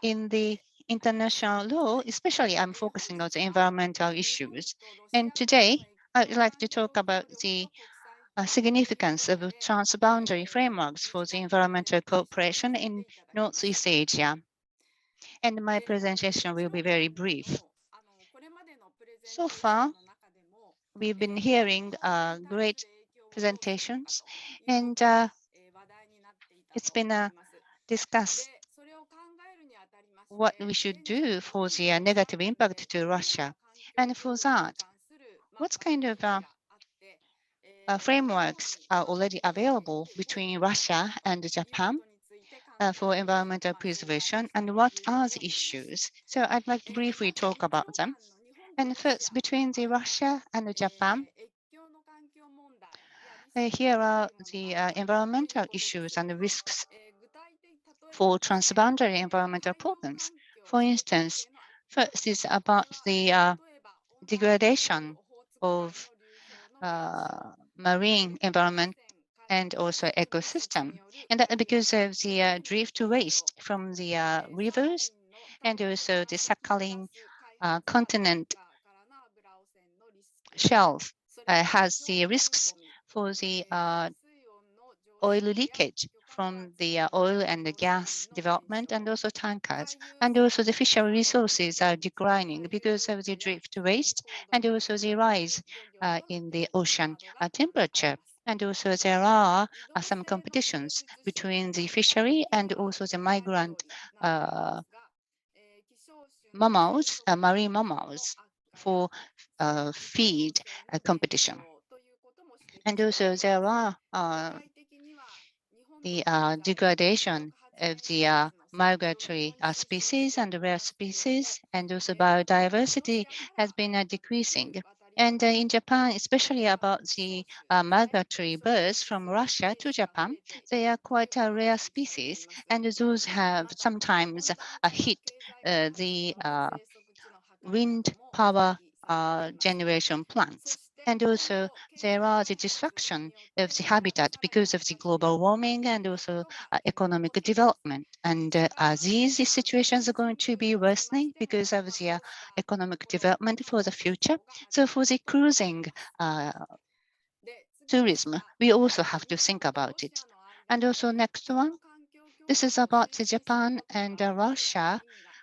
in the international law, especially I'm focusing on the environmental issues. And today, I'd like to talk about the significance of transboundary frameworks for the environmental cooperation in Northeast Asia. And my presentation will be very brief. So far, we've been hearing great presentations, and it's been discussed what we should do for the negative impact to Russia. And for that, what kind of frameworks are already available between Russia and Japan for environmental preservation, and what are the issues? So I'd like to briefly talk about them. And first, between the Russia and Japan, here are the environmental issues and the risks for transboundary environmental problems. For instance, first is about the degradation of marine environment and also ecosystem. And that because of the drift waste from the rivers, and also the Sakhalin continent shelf has the risks for the oil leakage from the oil and the gas development, and also tankers. And also the fishery resources are declining because of the drift waste, and also the rise in the ocean temperature. And also there are some competitions between the fishery and also the migrant mammals, marine mammals for feed competition. And also there are the degradation of the migratory species and rare species, and also biodiversity has been decreasing. And in Japan, especially about the migratory birds from Russia to Japan, they are quite a rare species, and those have sometimes hit the wind power generation plants. And also there are the destruction of the habitat because of the global warming and also economic development. And these situations are going to be worsening because of the economic development for the future. So for the cruising tourism, we also have to think about it. And also next one, this is about the Japan and Russia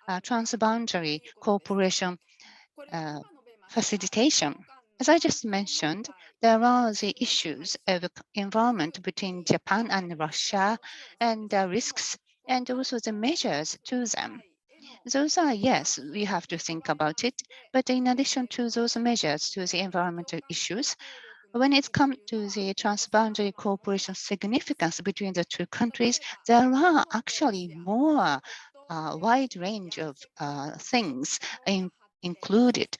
transboundary cooperation facilitation. As I just mentioned, there are the issues of environment between Japan and Russia, and risks and also the measures to them. Those are, yes, we have to think about it. But in addition to those measures to the environmental issues, when it comes to the transboundary cooperation significance between the two countries, there are actually more wide range of things included.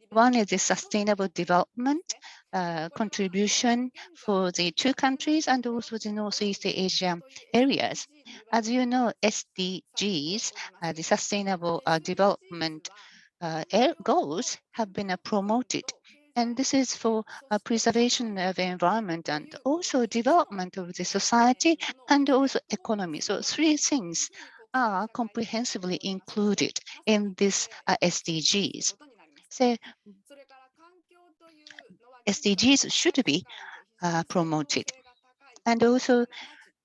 One is the sustainable development contribution for the two countries and also the Northeast Asia areas. As you know, SDGs, the Sustainable Development goals, have been promoted. And this is for preservation of the environment and also development of the society and also economy. So three things are comprehensively included in this SDGs. So SDGs should be promoted. And also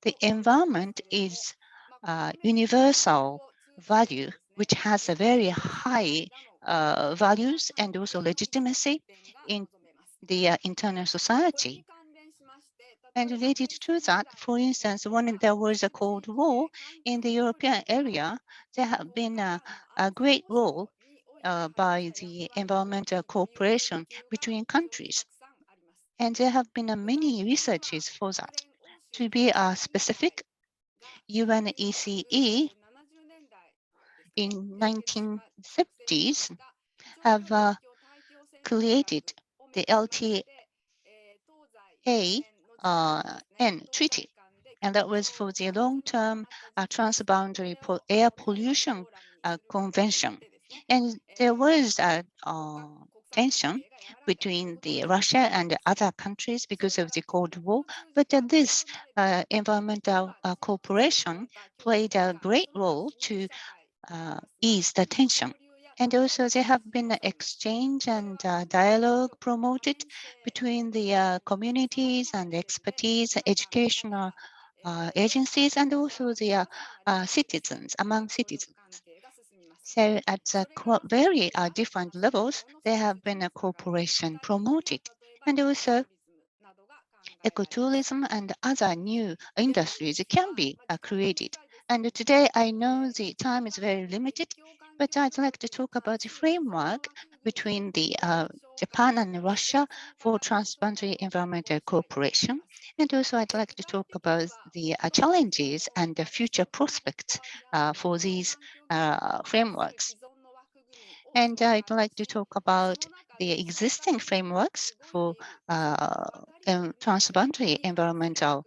the environment is universal value, which has a very high values and also legitimacy in the internal society. And related to that, for instance, when there was a Cold War in the European area, there have been a great role by the environmental cooperation between countries. And there have been many researches for that. To be specific, UNECE in 1970s have created the LTA N treaty, and that was for the long-term transboundary air pollution convention. And there was a tension between Russia and other countries because of the Cold War, but this environmental cooperation played a great role to ease the tension. And also there have been exchange and dialogue promoted between the communities and expertise, educational agencies, and also the citizens, among citizens. So at very different levels, there have been a cooperation promoted. And also ecotourism and other new industries can be created. And today I know the time is very limited, but I'd like to talk about the framework between the Japan and Russia for transboundary environmental cooperation. And also I'd like to talk about the challenges and the future prospects for these frameworks. And I'd like to talk about the existing frameworks for transboundary environmental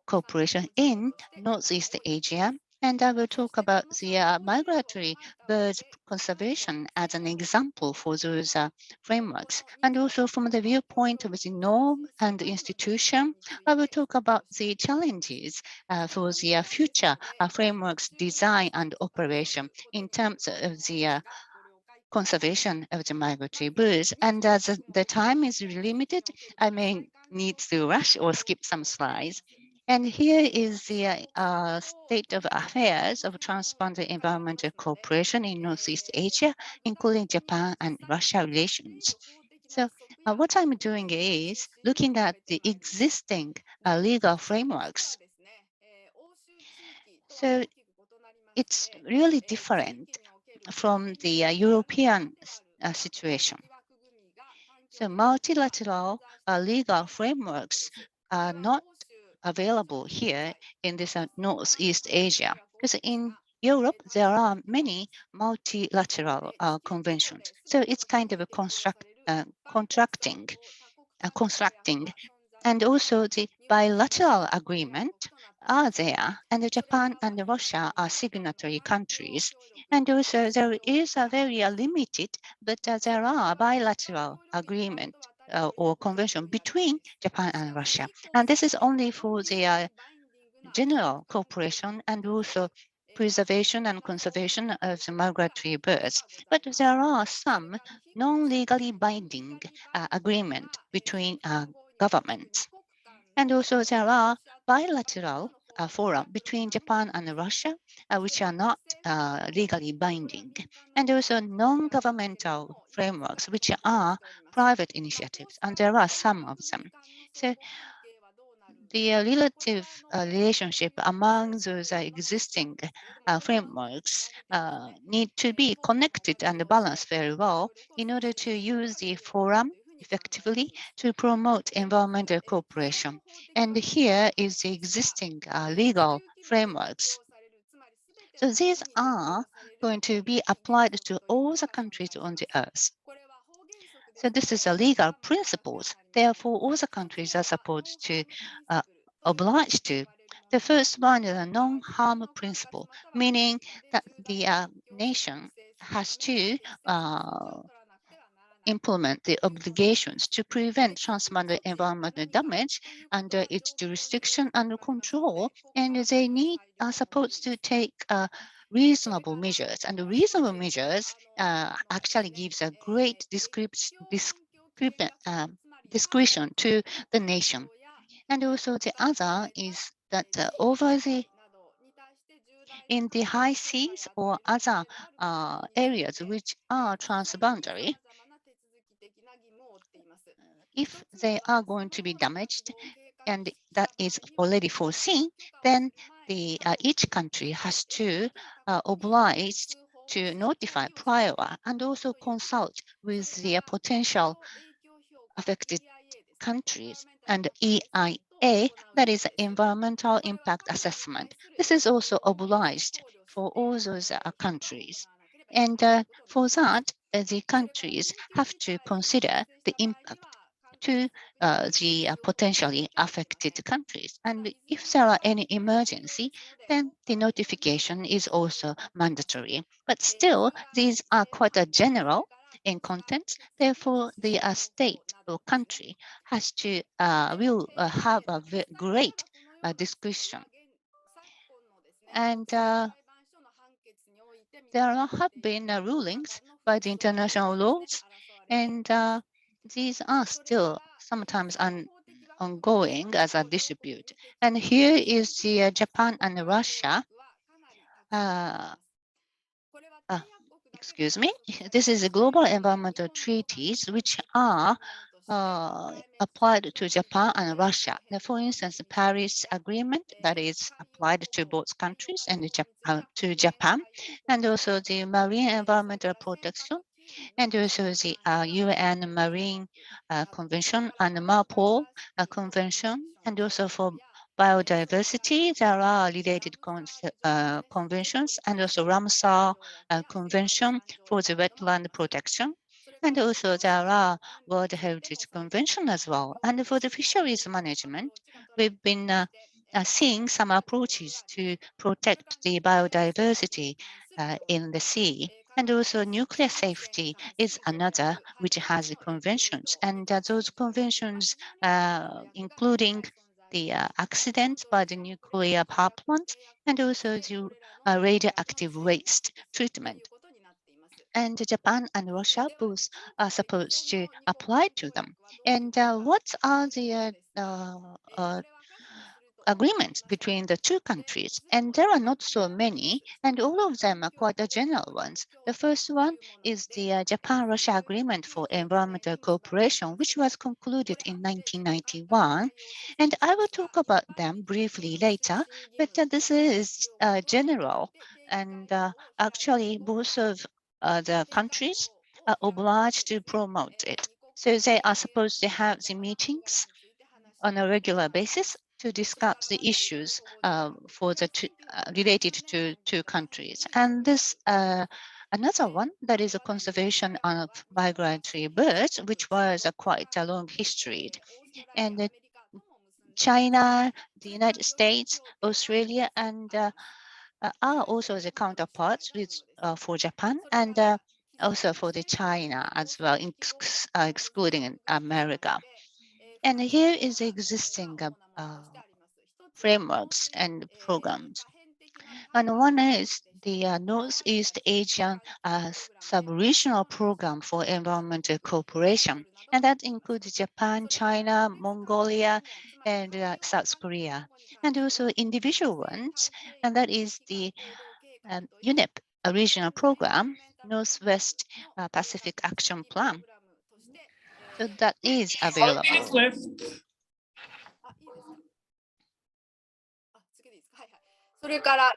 cooperation in Northeast Asia. And I will talk about the migratory birds conservation as an example for those frameworks. And also from the viewpoint of the norm and institution, I will talk about the challenges for the future frameworks design and operation in terms of the conservation of the migratory birds. And as the time is limited, I may need to rush or skip some slides. And here is the state of affairs of transboundary environmental cooperation in Northeast Asia, including Japan and Russia relations. So what I'm doing is looking at the existing legal frameworks. So it's really different from the European situation. So multilateral legal frameworks are not available here in this Northeast Asia, because in Europe, there are many multilateral conventions. So it's kind of a constructing. And also the bilateral agreement are there, and Japan and Russia are signatory countries. And also there is a very limited, but there are bilateral agreement or convention between Japan and Russia. And this is only for the general cooperation and also preservation and conservation of the migratory birds. But there are some non-legally binding agreement between governments. And also there are bilateral fora between Japan and Russia, which are not legally binding, and also non-governmental frameworks, which are private initiatives, and there are some of them. So the relative relationship among those existing frameworks need to be connected and balanced very well in order to use the forum effectively to promote environmental cooperation. And here is the existing legal frameworks. So these are going to be applied to all the countries on the earth. So this is a legal principles. Therefore, all the countries are supposed to oblige to. The first one is a non-harm principle, meaning that the nation has to implement the obligations to prevent transboundary environmental damage under its jurisdiction and control, and they are supposed to take reasonable measures. And the reasonable measures actually gives a great discretion to the nation. And also the other is that in the high seas or other areas which are transboundary, if they are going to be damaged, and that is already foreseen, then each country has to oblige to notify prior and also consult with the potential affected countries and EIA, that is environmental impact assessment. This is also obliged for all those countries. And for that, the countries have to consider the impact to the potentially affected countries. And if there are any emergency, then the notification is also mandatory. But still, these are quite a general in content. Therefore, the state or country has to will have a great discretion. And there have been rulings by the international laws, and these are still sometimes ongoing as a dispute. And here is the Japan and Russia. Excuse me. This is the global environmental treaties which are applied to Japan and Russia. Now, for instance, the Paris Agreement that is applied to both countries and to Japan, and also the Marine Environmental Protection, and also the UN Marine Convention and Mammal Convention, and also for biodiversity, there are related conventions, and also Ramsar Convention for the wetland protection. And also there are World Heritage Convention as well. And for the fisheries management, we've been seeing some approaches to protect the biodiversity in the sea. And also nuclear safety is another which has conventions. And those conventions, including the accidents by the nuclear power plants, and also the radioactive waste treatment. And Japan and Russia both are supposed to apply to them. And what are the agreements between the two countries? And there are not so many, and all of them are quite the general ones. The first one is the Japan-Russia Agreement for Environmental Cooperation, which was concluded in 1991. And I will talk about them briefly later, but this is general. And actually, both of the countries are obliged to promote it. So they are supposed to have the meetings on a regular basis to discuss the issues for the related to two countries. And this another one that is a conservation of migratory birds, which was quite a long history. And China, the United States, Australia, and are also the counterparts with, for Japan, and also for the China as well, excluding America. And here is the existing frameworks and programs. And one is the Northeast Asian sub-regional program for environmental cooperation. And that includes Japan, China, Mongolia, and South Korea. And also individual ones, and that is the UNEP, a regional program, Northwest Pacific Action Plan. So that is available. 5 minutes left. それから、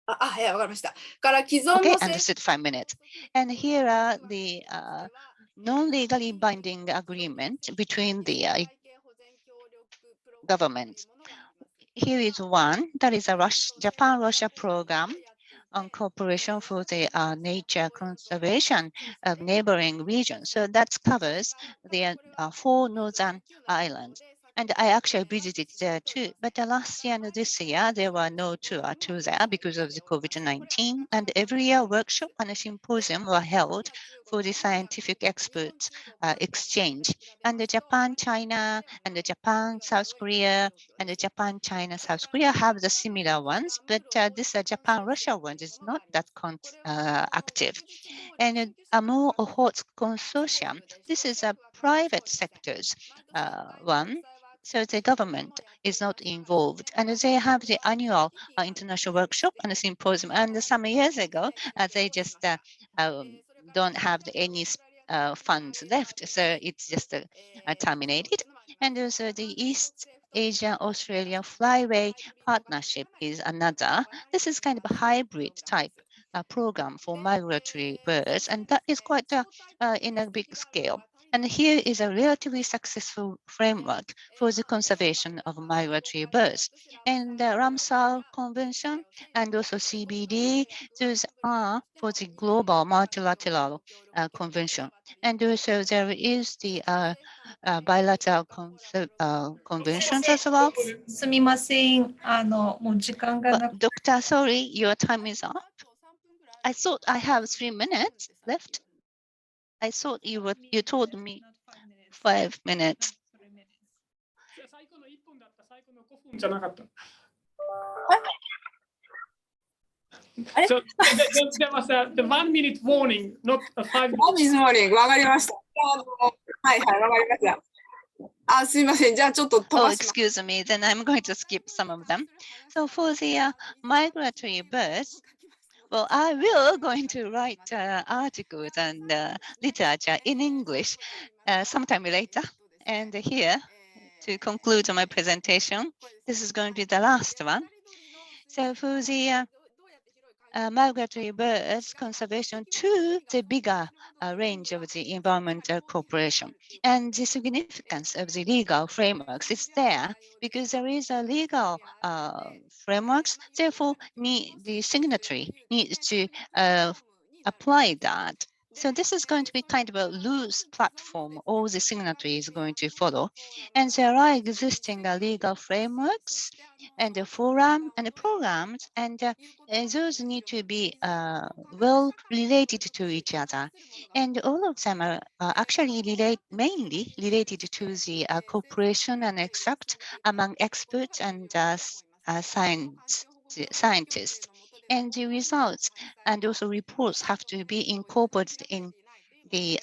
はい、わかりました。から既存 Okay, の制 understood. 5 minutes. And here are the non-legally binding agreement between the government. Here is one that is a Japan-Russia program on cooperation for the nature conservation of neighboring regions. So that covers the 4 northern islands. And I actually visited there too. But last year and this year, there were no tour to there because of the COVID-19. And every year, workshop and a symposium were held for the scientific experts exchange. And the Japan, China, and the Japan, South Korea, and the Japan, China, South Korea have the similar ones, but this Japan, Russia one is not that active. And among Okhotsk consortium, this is a private sector's one. So the government is not involved, and they have the annual international workshop and a symposium. And some years ago, they just don't have any funds left, so it's just terminated. And also the East Asia-Australia Flyway Partnership is another. This is kind of a hybrid type program for migratory birds, and that is quite in a big scale. And here is a relatively successful framework for the conservation of migratory birds. And the Ramsar Convention and also CBD, those are for the global multilateral convention. And also there is the bilateral conventions as well. すみません。もう時間がなく But Doctor, sorry, your time is up. I thought I have 3 minutes left. I thought you told me 5 minutes. 最後の1分だった、最後の5分じゃなかった。So there was the 1 minute warning, not a 5 minute. 1 minute warning、わかりました。はいはい、わかりました。すみません。じゃあちょっと飛 Oh, ばします。 excuse me, then I'm going to skip some of them. So for the migratory birds, well, I will going to write articles and literature in English sometime later. And here, to conclude my presentation, this is going to be the last one. So for the migratory birds conservation to the bigger range of the environmental cooperation. And the significance of the legal frameworks is there because there is a legal frameworks, therefore the signatory needs to apply that. So this is going to be kind of a loose platform, all the signatories are going to follow. And there are existing legal frameworks and the forum and the programs, and those need to be well related to each other. And all of them are actually mainly related to the cooperation and extract among experts and scientists. And the results and also reports have to be incorporated in the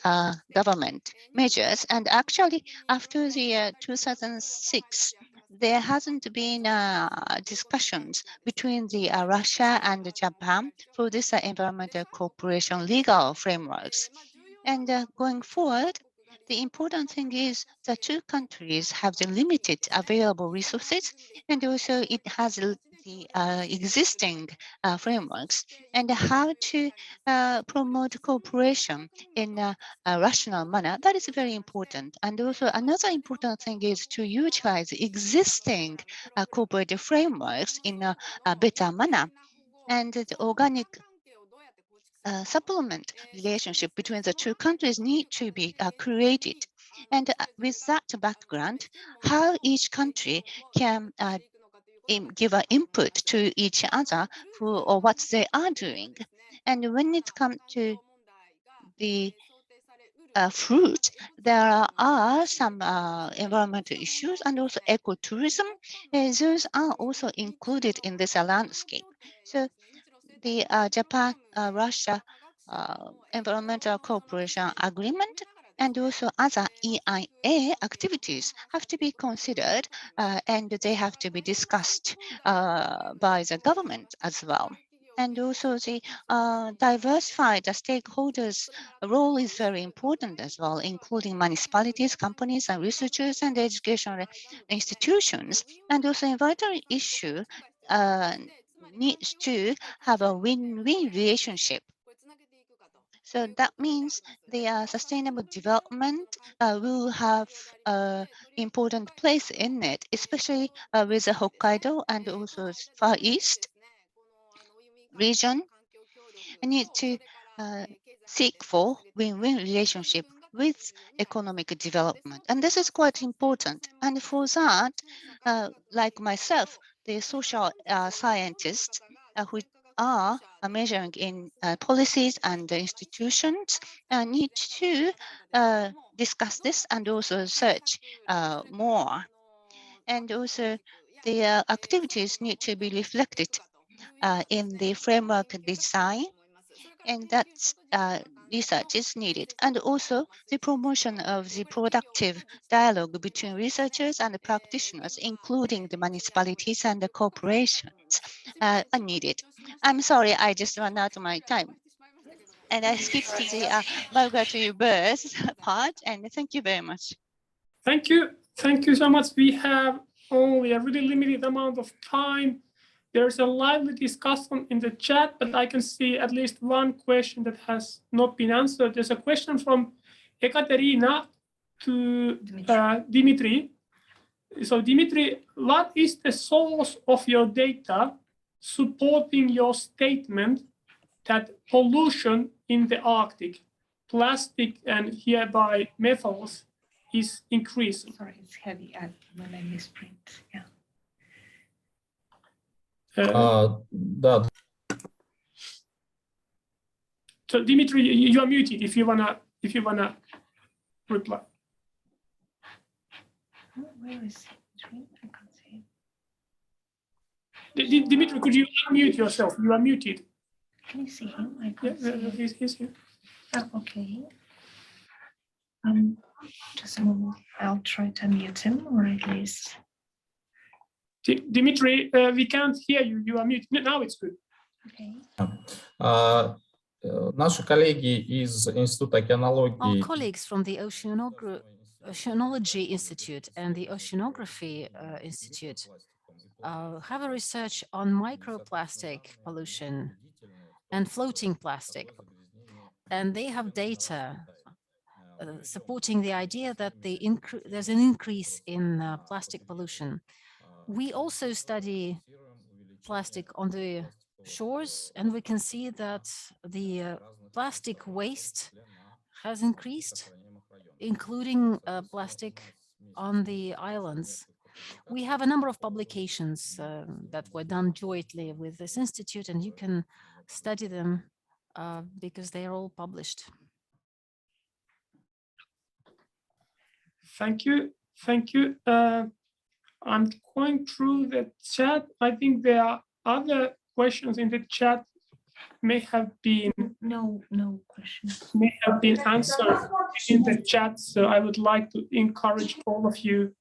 government measures. And actually, after the 2006, there hasn't been discussions between the Russia and Japan for this environmental cooperation legal frameworks. And going forward, the important thing is the two countries have the limited available resources, and also it has the existing frameworks, and how to promote cooperation in a rational manner. That is very important. And also another important thing is to utilize existing cooperative frameworks in a better manner. And the organic supplement relationship between the two countries need to be created. And with that background, how each country can give an input to each other for what they are doing. And when it comes to the fruit, there are some environmental issues and also ecotourism. Those are also included in this landscape. So the Japan-Russia Environmental Cooperation Agreement and also other EIA activities have to be considered and they have to be discussed by the government as well. And also the diversified stakeholders' role is very important as well, including municipalities, companies, and researchers and educational institutions. And also a vital issue needs to have a win-win relationship. So that means the sustainable development will have an important place in it, especially with the Hokkaido and also Far East region. I need to seek for win-win relationship with economic development. And this is quite important. And for that, like myself, the social scientists who are measuring in policies and institutions need to discuss this and also search more. And also the activities need to be reflected in the framework design, and that's research is needed. And also the promotion of the productive dialogue between researchers and the practitioners, including the municipalities and the corporations, are needed. I'm sorry, I just ran out of my time. And I skipped the migratory birds part, and thank you very much. Thank you. Thank you so much. We have only a really limited amount of time. There's a lively discussion in the chat, but I can see at least one question that has not been answered. There's a question from Ekaterina to Dmitry. So Dmitry, what is the source of your data supporting your statement that pollution in the Arctic, plastic and hereby metals, is increasing? Sorry, it's heavy when I misprint. Yeah. Да. So Dmitry, you are muted if you wanna reply. Where is it? I can't see it. Dmitry, could you unmute yourself? You are muted. Can you see him? I can't see him. He's here. Oh, okay. Just a moment. I'll try to mute him, or at least. Dmitry, we can't hear you. You are muted. Now it's good. Okay. Наши коллеги из Института океанологии. Our colleagues from the Oceanology Institute and the Oceanography Institute have a research on microplastic pollution and floating plastic. And they have data supporting the idea that there's an increase in plastic pollution. We also study plastic on the shores, and we can see that the plastic waste has increased, including plastic on the islands. We have a number of publications that were done jointly with this institute, and you can study them because they are all published. Thank you. Thank you. I'm going through the chat. I think there are other questions in the chat may have been no questions. May have been answered in the chat. So I would like to encourage all of you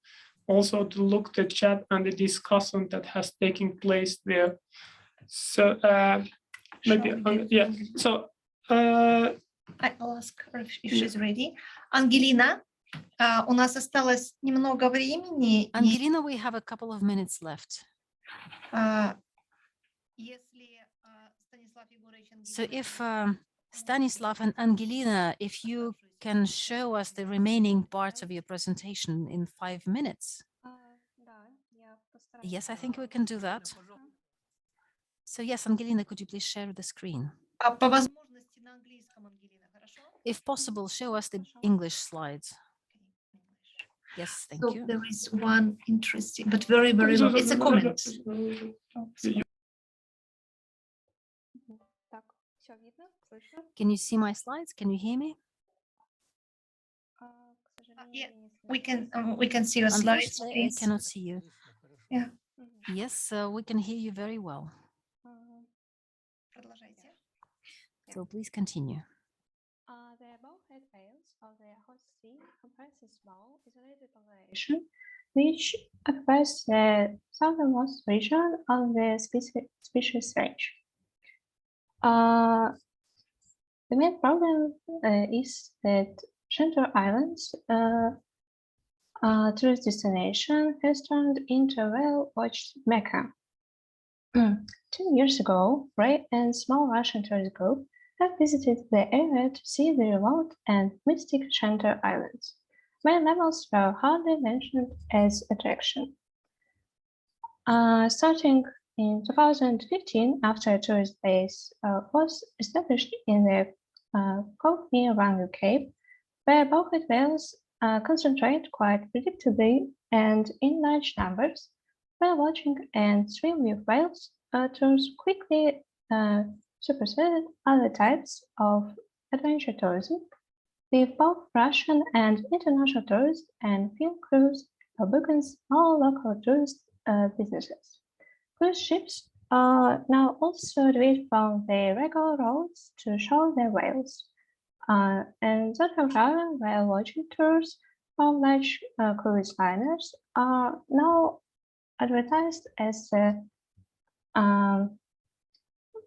also to look at the chat and the discussion that has taken place there. So maybe yeah. So I'll ask her if she's ready. Angelina, у нас осталось немного времени. Angelina, we have a couple of minutes left. So if Stanislav and Angelina, if you can show us the remaining parts of your presentation in 5 minutes. Yes, I think we can do that. So yes, Angelina, could you please share the screen? If possible, show us the English slides. Yes, thank you. There is one interesting, but very, very long. It's a comment. Can you see my slides? Can you hear me? Yeah, we can see your slides. I cannot see you. Yeah. Yes, we can hear you very well. So please continue. The Bowhead whales of the Okhotsk Sea comprises small, isolated population, which occupies the southernmost region of the species range. The main problem is that Shandor Islands, tourist destination, has turned into a well-watched Mecca. 2 years ago, Ray and small Russian tourist group have visited the area to see the remote and mystic Shantar Islands, where mammals were hardly mentioned as attraction. Starting in 2015, after a tourist base was established in the cove near Rangu Cape, where bowhead whales concentrate quite predictably and in large numbers, whale watching and swim with whales tours quickly superseded other types of adventure tourism, with both Russian and international tourists and film crews booking small local tourist businesses. Cruise ships now also deviate from their regular routes to show their whales. And that however, whale watching tours from large cruise liners are now advertised as the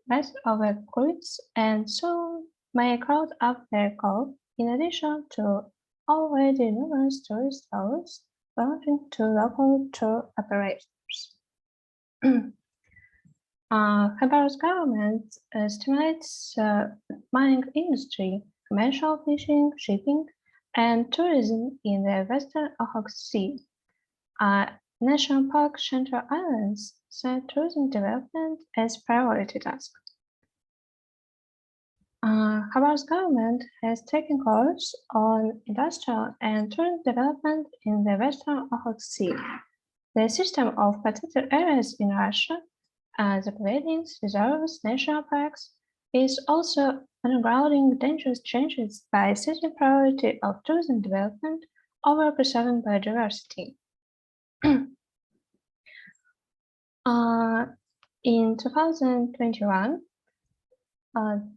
best of a cruise, and so may crowd up their cove in addition to already numerous tourist routes belonging to local tour operators. Khabar's government stimulates mining industry, commercial fishing, shipping, and tourism in the western Okhotsk Sea. National Park Shantar Islands set tourism development as priority task. Khabar's government has taken course on industrial and tourism development in the western Okhotsk Sea. The system of protected areas in Russia, the pavilions, reserves, national parks, is also undergrounding dangerous changes by setting priority of tourism development over preserving biodiversity. In 2021,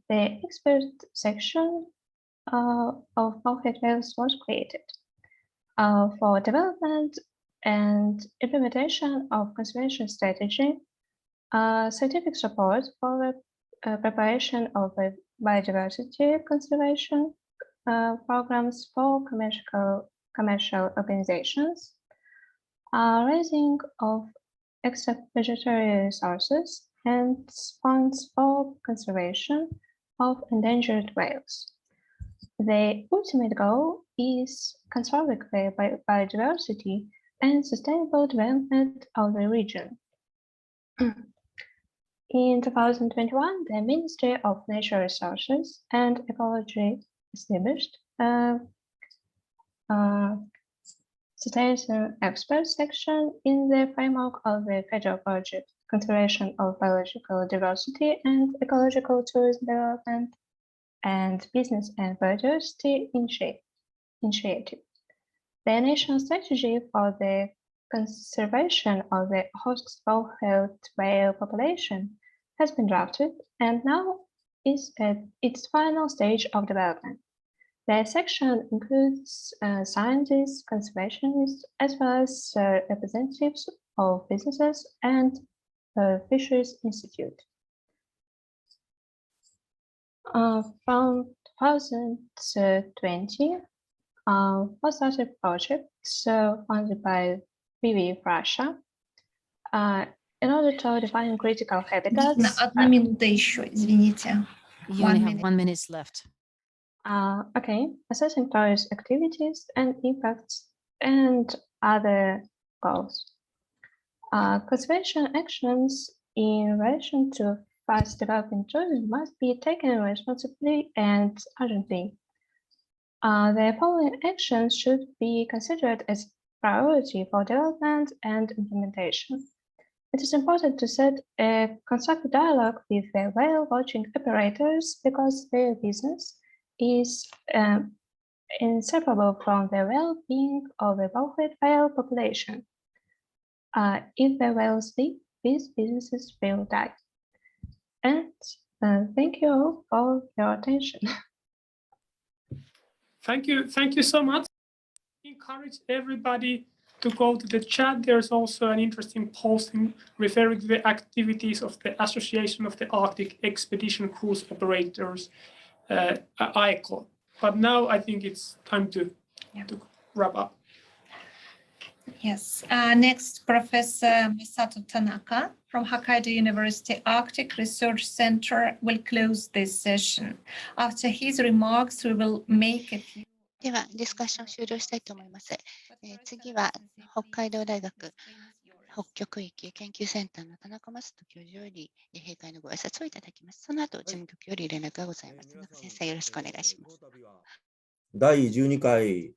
the expert section of Bowhead whales was created for development and implementation of conservation strategy, scientific support for the preparation of biodiversity conservation programs for commercial organizations, raising of extra vegetarian resources, and funds for conservation of endangered whales. The ultimate goal is conserving the biodiversity and sustainable development of the region. In 2021, the Ministry of Natural Resources and Ecology established Citizen Expert section in the framework of the federal project Conservation of Biological Diversity and Ecological Tourism Development and Business and Biodiversity Initiative. The national strategy for the conservation of the Okhotsk bowhead whale population has been drafted and now is at its final stage of development. The section includes scientists, conservationists, as well as representatives of businesses and Fisheries Institute. From 2020, was started projects funded by WWF Russia in order to define critical habitats. Одна минута еще, извините. You only have 1 minute left. Okay, assessing tourist activities and impacts and other goals. Conservation actions in relation to fast developing tourism must be taken responsibly and urgently. The following actions should be considered as priority for development and implementation. It is important to set a constructive dialogue with the whale watching operators because their business is inseparable from the well-being of the bowhead whale population. If the whales leave, these businesses will die. And thank you all for your attention. Thank you so much. Encourage everybody to go to the chat. There's also an interesting posting referring to the activities of the Association of the Arctic Expedition Cruise Operators, ICO. But now I think it's time to wrap up. Yes. Next, Professor Masato Tanaka from Hokkaido University Arctic Research Center will close this session. After his remarks, we will make a few. では、ディスカッション終了したいと思います。次は、北海道大学北極域研究センターの田中正人教授より閉会のご挨拶をいただきます。その後、事務局より連絡がございます。田中先生、よろしくお願いします。第12回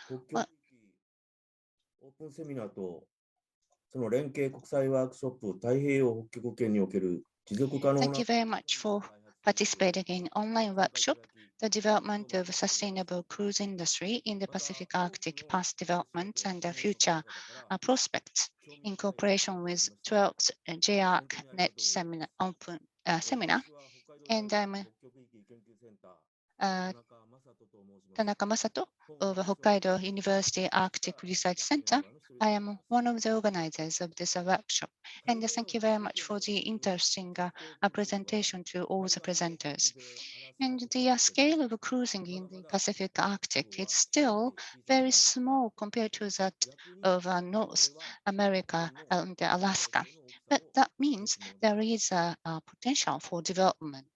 北極域オープンセミナーとその連携国際ワークショップ太平洋北極圏における持続可能な Thank you very much for participating in online workshop, the development of sustainable cruise industry in the Pacific Arctic, past developments and the future prospects in cooperation with 12th JARC Net Seminar, Open Seminar. And I'm Tanaka Masato of Hokkaido University Arctic Research Center. I am one of the organizers of this workshop, and thank you very much for the interesting presentation to all the presenters. And the scale of cruising in the Pacific Arctic is still very small compared to that of North America and Alaska. But that means there is a potential for development,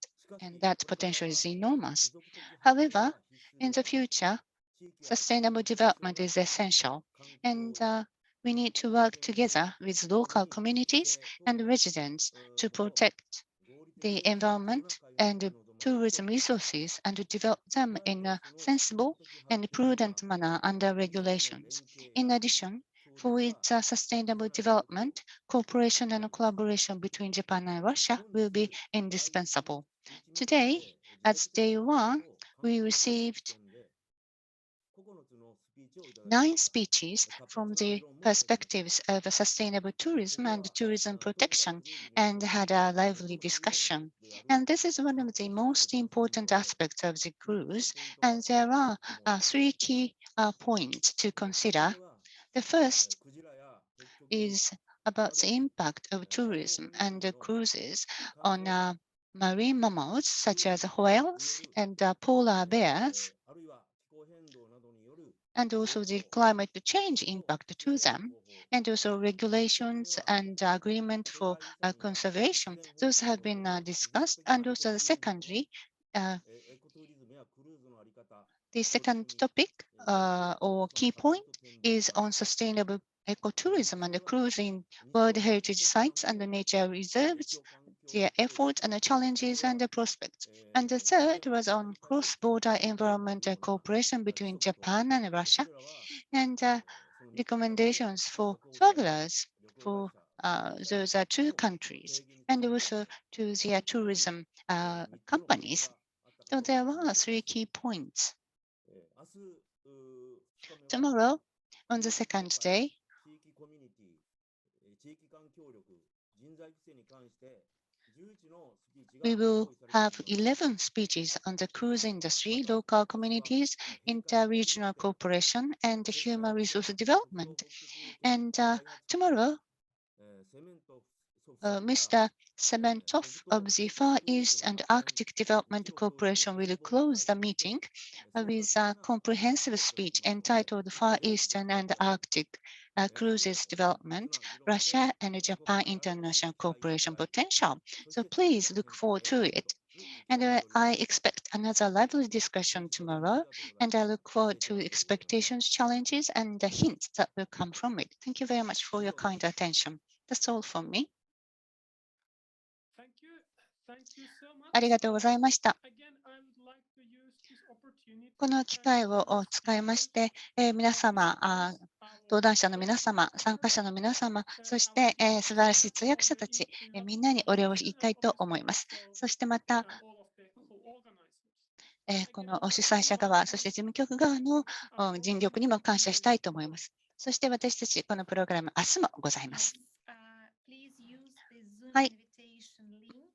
and that potential is enormous. However, in the future, sustainable development is essential, and we need to work together with local communities and residents to protect the environment and tourism resources and to develop them in a sensible and prudent manner under regulations. In addition, for its sustainable development, cooperation and collaboration between Japan and Russia will be indispensable. Today, as day one, we received 9 speeches from the perspectives of sustainable tourism and tourism protection and had a lively discussion. And this is one of the most important aspects of the cruise. And there are 3 key points to consider. The first is about the impact of tourism and cruises on marine mammals such as whales and polar bears, and also the climate change impact to them, and also regulations and agreement for conservation. Those have been discussed. And also secondly, the second topic or key point is on sustainable ecotourism and cruising World Heritage Sites and the nature reserves, their efforts and the challenges and the prospects. And the third was on cross-border environmental cooperation between Japan and Russia, and recommendations for travelers for those 2 countries, and also to their tourism companies. So there are 3 key points. Tomorrow, on the second day, we will have 11 speeches on the cruise industry, local communities, inter-regional cooperation, and human resource development. And tomorrow, Mr. Sementov of the Far East and Arctic Development Corporation will close the meeting with a comprehensive speech entitled Far Eastern and Arctic Cruises Development, Russia and Japan International Cooperation Potential. So please look forward to it. And I expect another lively discussion tomorrow, and I look forward to expectations, challenges, and the hints that will come from it. Thank you very much for your kind attention. That's all from me. ありがとうございました。この機会を使いまして、皆様、登壇者の皆様、参加者の皆様、そして、素晴らしい通訳者たち、みんなにお礼を言いたいと思います。そしてまた、この主催者側、そして事務局側の尽力にも感謝したいと思います。そして私たち、このプログラム、明日もございます。はい。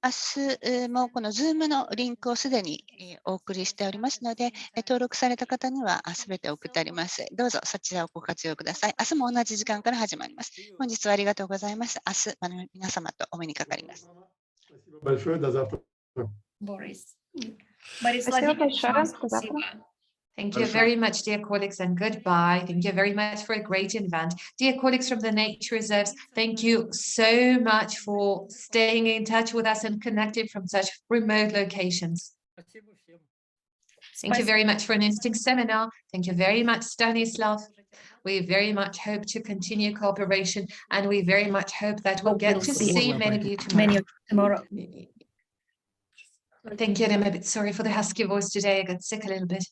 明日もこの Zoom のリンクをすでにお送りしておりますので、登録された方にはすべて送ってあります。どうぞそちらをご活用ください。明日も同じ時間から始まります。本日はありがとうございます。明日、皆様とお目にかかります。Борис Владимирович, вам спасибо. Thank you very much, dear colleagues, and goodbye. Thank you very much for a great event. Dear colleagues from the nature reserves, thank you so much for staying in touch with us and connecting from such remote locations. Thank you very much for an interesting seminar. Thank you very much, Stanislav. We very much hope to continue cooperation, and we very much hope that we'll get to see many of you tomorrow. Thank you, and I'm a bit sorry for the husky voice today. I got sick a little bit.